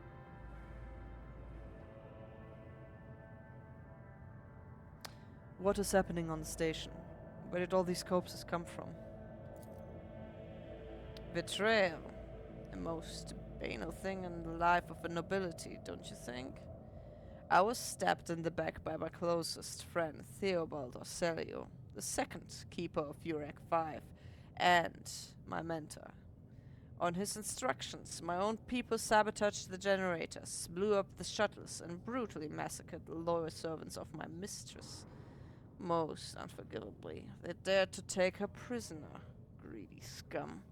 What is happening on the station? Where did all these corpses come from? Betrayal. A most banal thing in the life of a nobility, don't you think? I was stabbed in the back by my closest friend, Theobald Orselio, the second keeper of Uric 5, and my mentor. On his instructions, my own people sabotaged the generators, blew up the shuttles, and brutally massacred the loyal servants of my mistress. Most unforgivably, they dared to take her prisoner, greedy scum.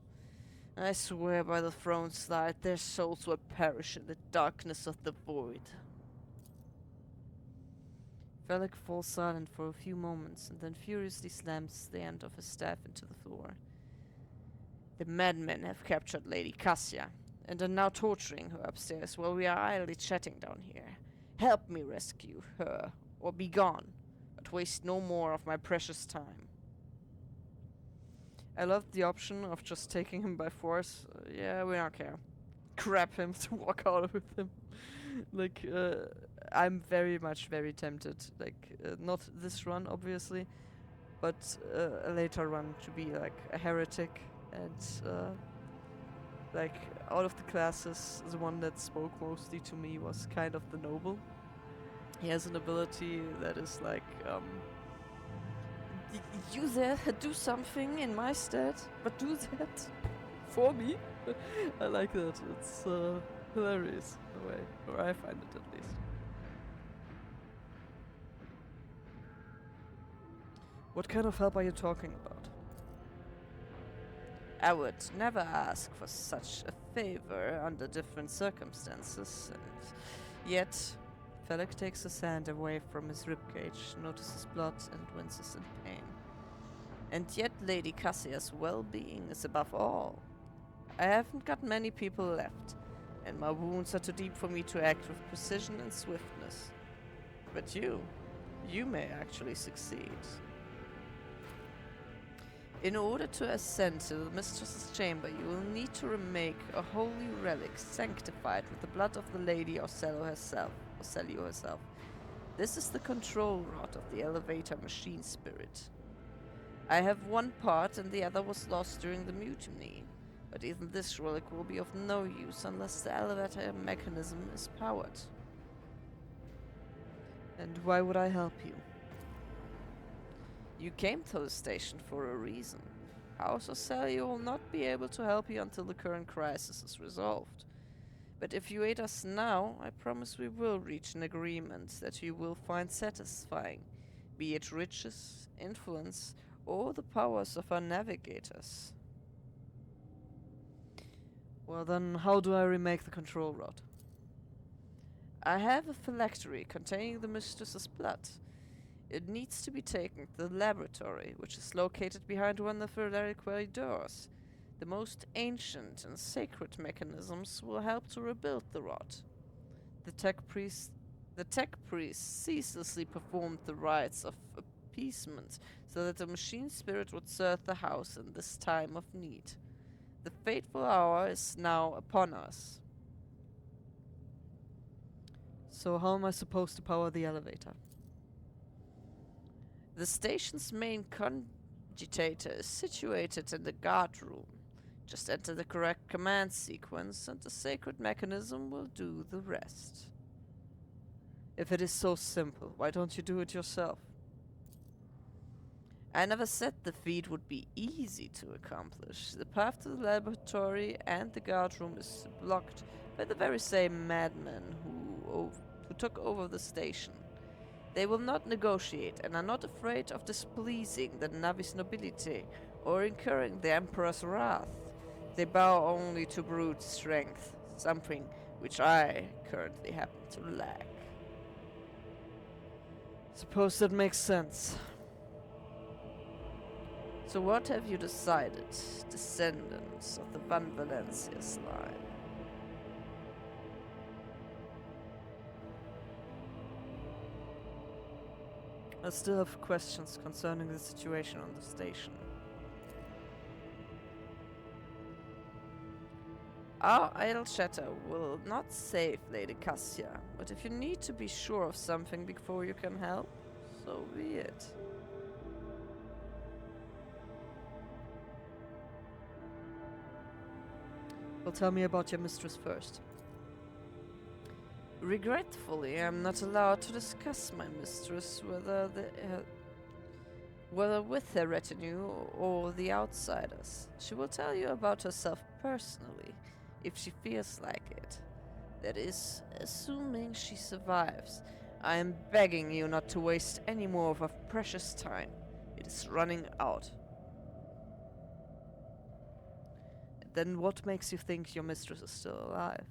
I swear by the throne slide, their souls will perish in the darkness of the void. Felix falls silent for a few moments and then furiously slams the end of his staff into the floor. The madmen have captured Lady Cassia and are now torturing her upstairs while we are idly chatting down here. Help me rescue her, or be gone, but waste no more of my precious time. I love the option of just taking him by force. Yeah, we don't care. Grab him to walk out with him. Like, I'm very tempted. Like, not this run, obviously, but a later run to be like a heretic and Like, out of the classes, the one that spoke mostly to me was kind of the noble. He has an ability that is like, you there, do something in my stead, but do that for me. I like that. It's hilarious in a way, or I find it at least. What kind of help are you talking about? I would never ask for such a favor under different circumstances, and yet Felix takes his hand away from his ribcage, notices blood, and winces in pain. And yet Lady Cassia's well-being is above all. I haven't got many people left, and my wounds are too deep for me to act with precision and swiftness. But you may actually succeed. In order to ascend to the mistress's chamber, you will need to remake a holy relic sanctified with the blood of the Lady Orsello herself. This is the control rod of the elevator machine spirit. I have one part and the other was lost during the mutiny, but even this relic will be of no use unless the elevator mechanism is powered. And why would I help you? You came to the station for a reason. House Orsello will not be able to help you until the current crisis is resolved. But if you aid us now, I promise we will reach an agreement that you will find satisfying, be it riches, influence, or the powers of our navigators. Well then, how do I remake the control rod? I have a phylactery containing the mistress's blood. It needs to be taken to the laboratory, which is located behind one of the reliquary doors. The most ancient and sacred mechanisms will help to rebuild the rod. The tech priest ceaselessly performed the rites of appeasement so that the machine spirit would serve the house in this time of need. The fateful hour is now upon us. So how am I supposed to power the elevator? The station's main cogitator is situated in the guard room. Just enter the correct command sequence and the sacred mechanism will do the rest. If it is so simple, why don't you do it yourself? I never said the feat would be easy to accomplish. The path to the laboratory and the guard room is blocked by the very same madmen who took over the station. They will not negotiate and are not afraid of displeasing the Navis Nobilite or incurring the Emperor's wrath. They bow only to brute strength, something which I currently happen to lack. Suppose that makes sense. So what have you decided, descendants of the Van Valencia's line? I still have questions concerning the situation on the station. Our idle chatter will not save Lady Cassia, but if you need to be sure of something before you can help, so be it. Well, tell me about your mistress first. Regretfully, I'm not allowed to discuss my mistress, whether with her retinue or the outsiders. She will tell you about herself personally, if she feels like it. That is, assuming she survives. I am begging you not to waste any more of our precious time. It is running out. Then what makes you think your mistress is still alive?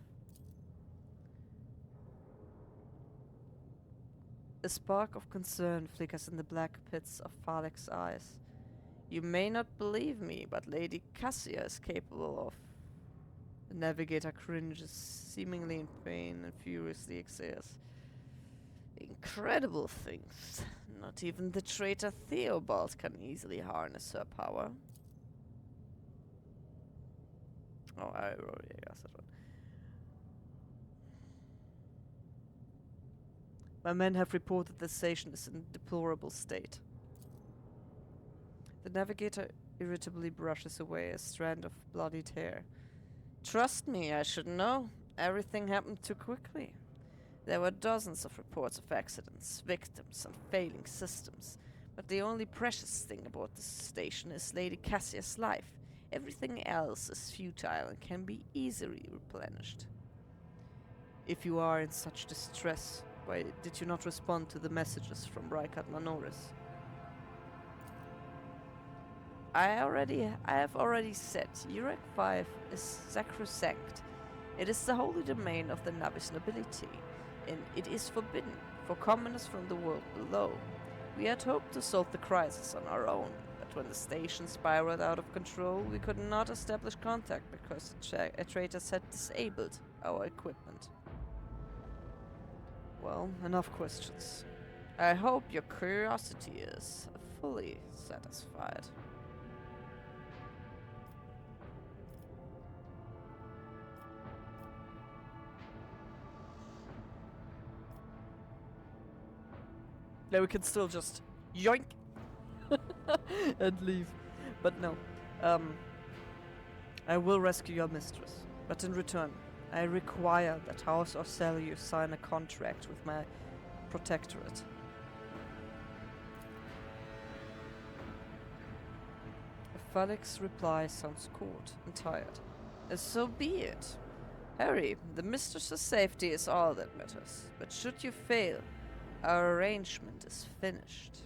A spark of concern flickers in the black pits of Falek's eyes. You may not believe me, but Lady Cassia is capable of... The Navigator cringes, seemingly in pain, and furiously exhales. Incredible things. Not even the traitor Theobald can easily harness her power. Oh, I already asked that one. My men have reported the station is in a deplorable state. The Navigator irritably brushes away a strand of bloodied hair. Trust me, I should know. Everything happened too quickly. There were dozens of reports of accidents, victims, and failing systems. But the only precious thing about this station is Lady Cassia's life. Everything else is futile and can be easily replenished. If you are in such distress, why did you not respond to the messages from Rykard Manoris? I have already said, Urek 5 is sacrosanct. It is the holy domain of the Navis Nobilite, and it is forbidden for commoners from the world below. We had hoped to solve the crisis on our own, but when the station spiraled out of control, we could not establish contact because a traitor had disabled our equipment. Well, enough questions. I hope your curiosity is fully satisfied. Now we can still just yoink and leave. But no. I will rescue your mistress. But in return, I require that House Orcelio sign a contract with my protectorate. Felix's reply sounds cold and tired. So be it. Harry, the mistress's safety is all that matters. But should you fail, our arrangement is finished.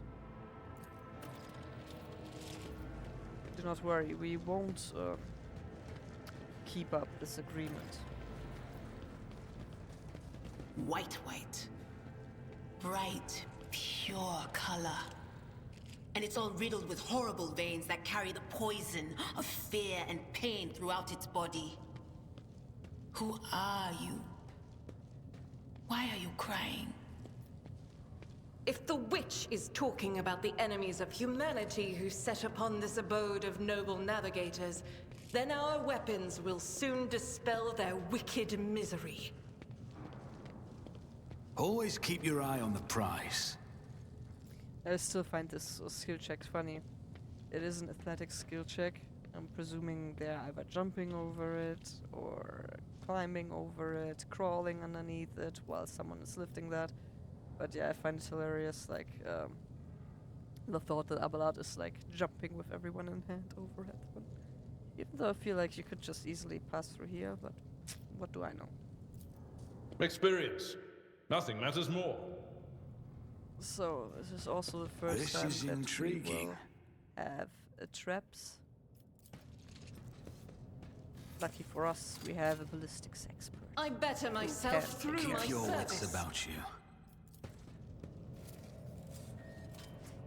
Do not worry, we won't keep up this agreement. White. Bright, pure color. And it's all riddled with horrible veins that carry the poison of fear and pain throughout its body. Who are you? Why are you crying? If the witch is talking about the enemies of humanity who set upon this abode of noble navigators, then our weapons will soon dispel their wicked misery. Always keep your eye on the prize. I still find this skill check funny. It is an athletic skill check. I'm presuming they're either jumping over it, or climbing over it, crawling underneath it while someone is lifting that. But yeah, I find it hilarious, like, the thought that Abelard is, like, jumping with everyone in hand over it. But even though I feel like you could just easily pass through here, but what do I know? Experience. Nothing matters more. So, this is also the first This time is that intriguing. we will have traps. Lucky for us, we have a ballistics expert. I better myself can through my Keep your service. wits about you.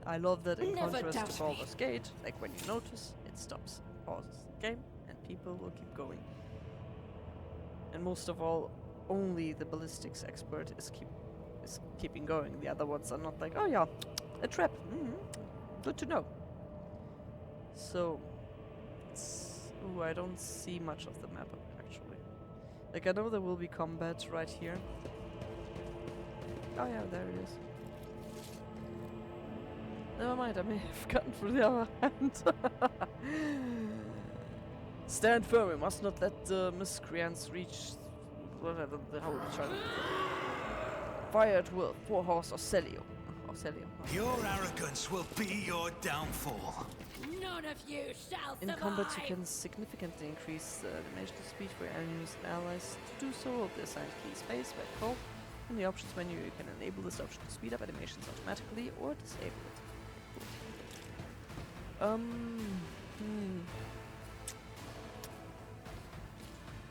I love that in Never contrast doubt to me. Baldur's Gate, like when you notice, it stops, pauses the game, and people will keep going. And most of all, only the ballistics expert is keeping going. The other ones are not like, oh yeah, a trap. Good to know. So, ooh, I don't see much of the map actually. Like I know there will be combat right here. Oh yeah, there it is. Never mind, I may have gotten through the other hand. Stand firm, we must not let the miscreants reach whatever the whole chart. Fire at will, for Horse Orcelio. Your arrogance will be your downfall. None of you shall In combat, you can significantly increase the animation speed for your enemies and allies. To do so, hold the assigned key space by call. In the options menu, you can enable this option to speed up animations automatically or disable it.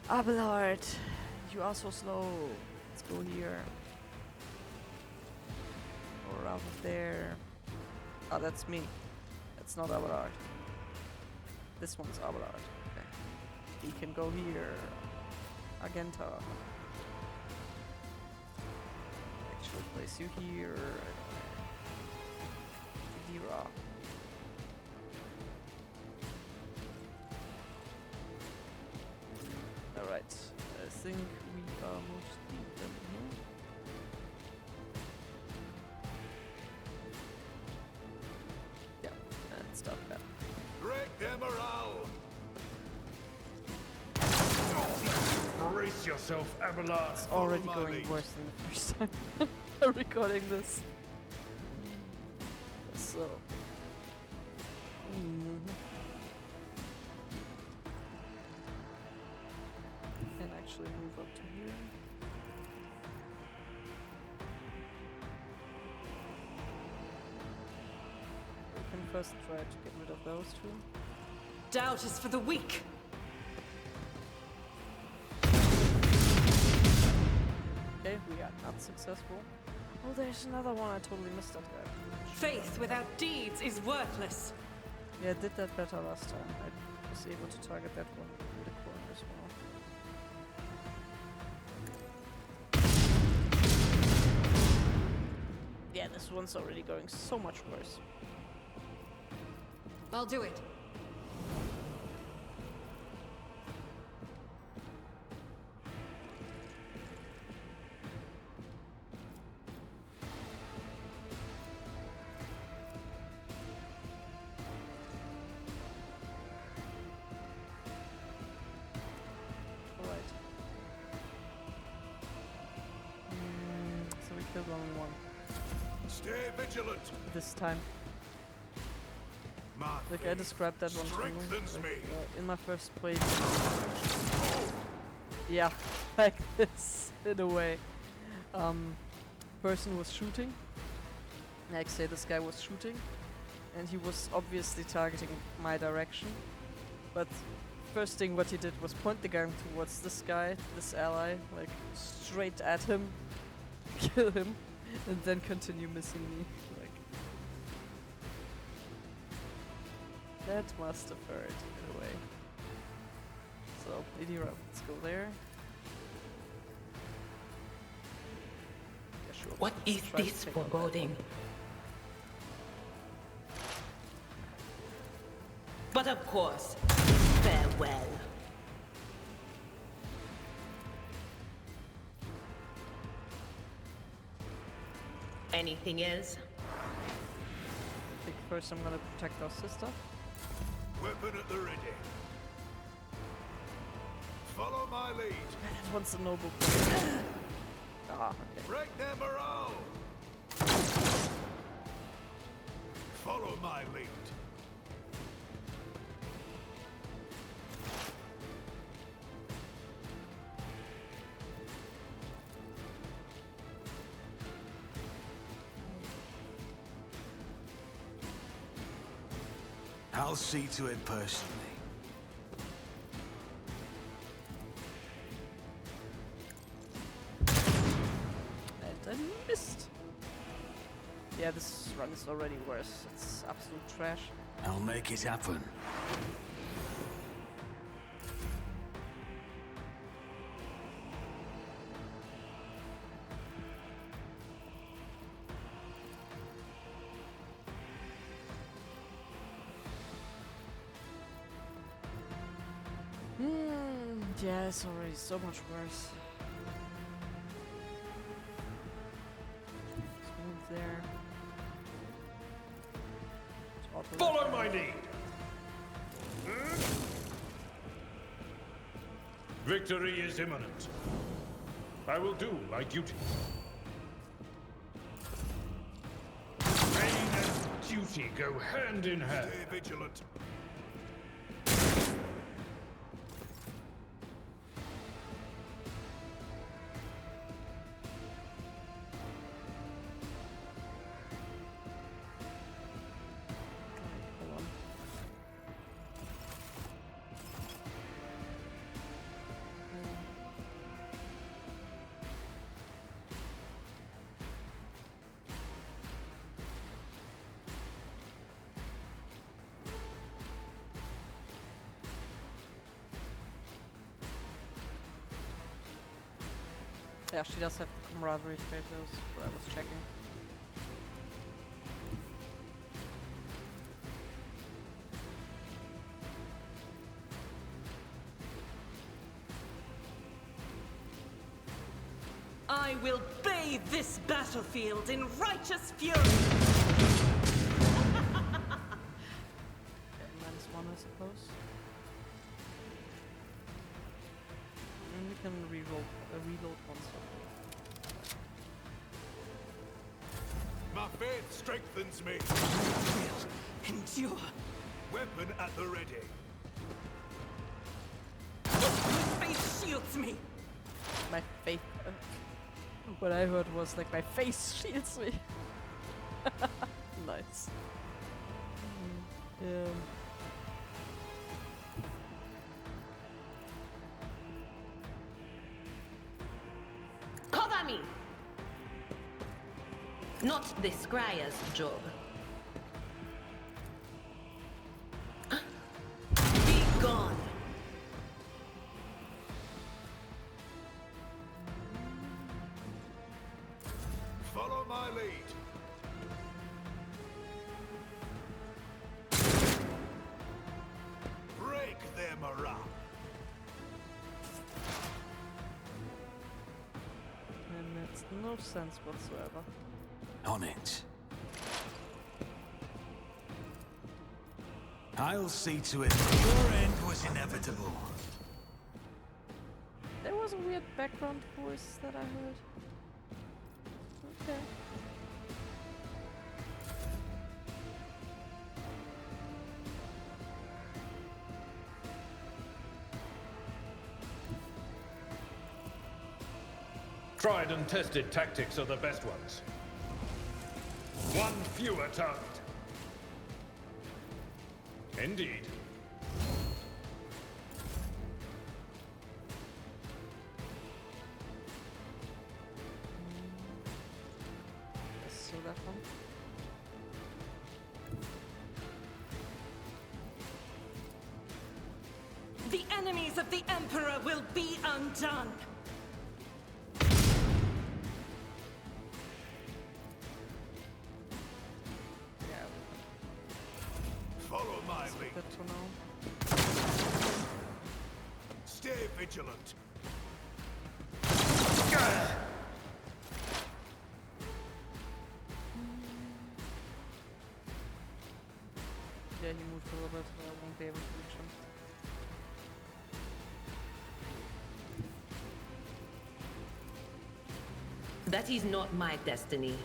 Abelard, you are so slow. Let's go here. Or out of there. Oh, that's me. That's not Abelard. This one's Abelard. Okay. He can go here. Argenta. Actually place you here. Dira. Alright. I think we are mostly done here. Yeah, and stop that. Break their morale! yourself, Abelard. It's already going worse than the first time I'm recording this. So. And actually move up to here. We can first try to get rid of those two. Doubt is for the weak. Okay, we are not successful. Oh, there's another one. I totally missed that guy. Faith without deeds is worthless. Yeah, I did that better last time. I was able to target that one in the corner as well. Yeah, this one's already going so much worse. I'll do it. Alright. So we killed only one. Stay vigilant. This time. My Like I described that one to you. strengthens Like, me. in my first playthrough. Yeah, like this, in a way. Person was shooting. Like say this guy was shooting. And he was obviously targeting my direction. But first thing what he did was point the gun towards this guy, this ally, like straight at him, kill him, and then continue missing me. Like that must have hurt in a way. So, Idira, let's go there. Yeah, sure. What let's is try to this take out that foreboding? one. But of course, farewell. Anything else? I think first I'm gonna protect our sister. Weapon at the ready. Follow my lead. That one's a noble. Ah, okay. Break their morale. Follow my lead. I'll see to it personally. And I missed. Yeah, this run is already worse. It's absolute trash. I'll make it happen. Yeah, it's already so much worse. Let's move there. Follow my lead! Victory is imminent. I will do my duty. Pain and duty go hand in hand. Stay vigilant. Yeah, she does have the camaraderie trait, those where I was checking. I will bathe this battlefield in righteous fury! Okay, -1, I suppose. we can reload once. My faith strengthens me. Endure. Weapon at the ready. My faith shields me. My faith. What I heard was like my face shields me. Nice. Yeah. Cover me! Not this Scryer's job. Be gone! Follow my lead. Break their morale. And makes no sense whatsoever. On it. I'll see to it that your end was inevitable. There was a weird background voice that I heard. Okay. Tried and tested tactics are the best ones. One fewer target. Indeed. So that one. The enemies of the Emperor will be undone. Yeah, Follow my lead. good to know. Stay vigilant. Yeah, he moved a little bit, but I won't be able to reach him. That is not my destiny.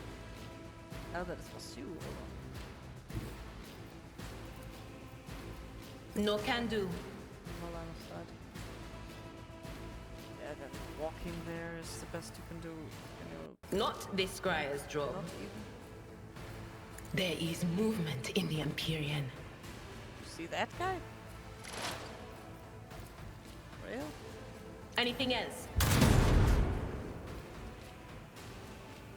Now that it was you. No can do. No line of sight. Yeah, then walking there is the best you can do. Not this Scryer's job. Not even. There is movement in the Empyrean. You see that guy? Real? Anything else?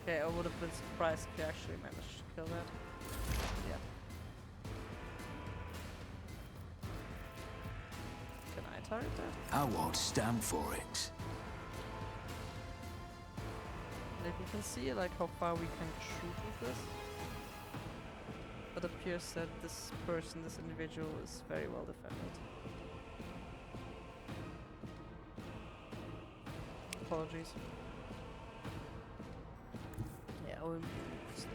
Okay, I would have been surprised if he actually managed to kill that. Yeah. Can I target that? I won't stand for it. And if you can see like how far we can shoot with this. It appears that this person, this individual, is very well defended. Apologies. Yeah, I will move slowly.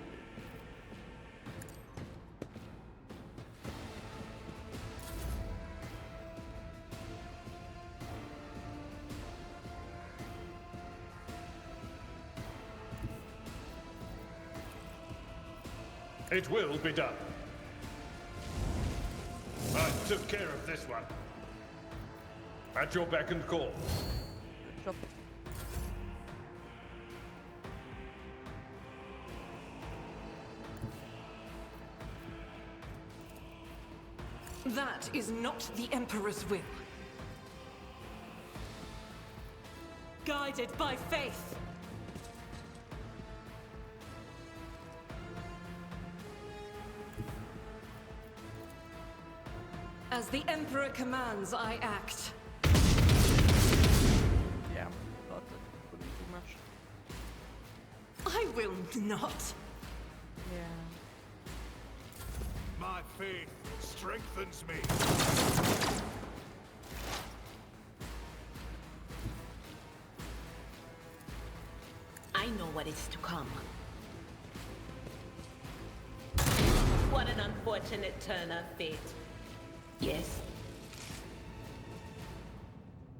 It will be done. I took care of this one. At your beck and call. Good job. That is not the Emperor's will. Guided by faith. As the Emperor commands, I act. Yeah, thought that wouldn't do much. I will not. Yeah. My faith strengthens me. I know what is to come. What an unfortunate turn of fate. Yes?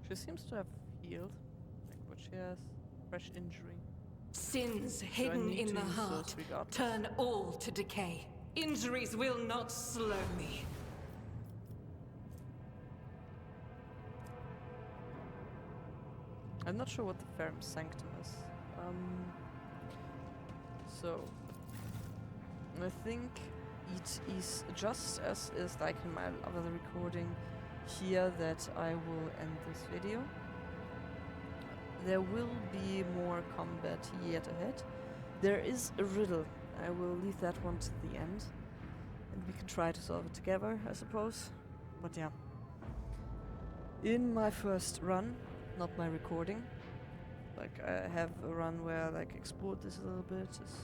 She seems to have healed. Language, yes. Fresh injury. Sins So I hidden need in to the use heart those regardless. turn all to decay. Injuries will not slow me. I'm not sure what the Ferrum Sanctum is. So I think it is just as is like in my other recording here that I will end this video. There will be more combat yet ahead. There is a riddle. I will leave that one to the end. And we can try to solve it together, I suppose. But yeah. In my first run, not my recording, like I have a run where I like explored this a little bit, as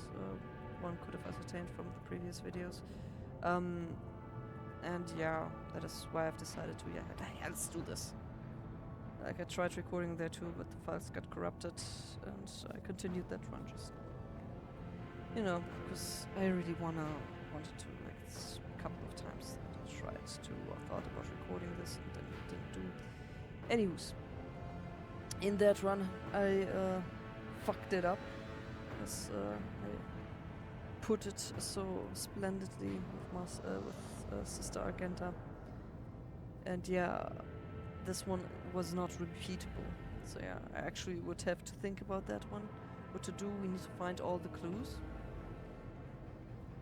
one could have ascertained from the previous videos. And yeah, that is why I've decided to, yeah, let's do this. Like I tried recording there too, but the files got corrupted, and I continued that run just, you know, because I really wanted to, like, this a couple of times I tried to, I thought about recording this and then didn't do it. Anywho's, in that run I fucked it up, as I put it so splendidly with Sister Argenta, and yeah, this one was not repeatable. So yeah, I actually would have to think about that one. What to do, we need to find all the clues.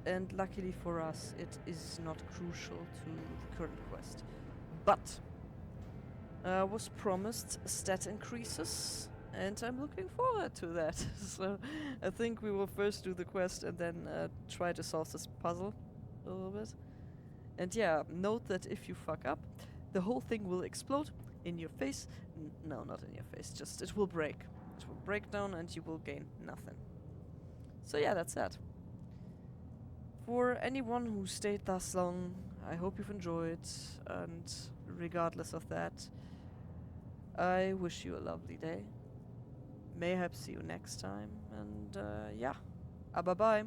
And luckily for us, it is not crucial to the current quest. But I was promised stat increases, and I'm looking forward to that. So I think we will first do the quest and then try to solve this puzzle a little bit. And yeah, note that if you fuck up, the whole thing will explode in your face. No, not in your face, just it will break. It will break down and you will gain nothing. So yeah, that's that. For anyone who stayed thus long, I hope you've enjoyed, and regardless of that, I wish you a lovely day. Mayhap see you next time, and yeah, bye-bye.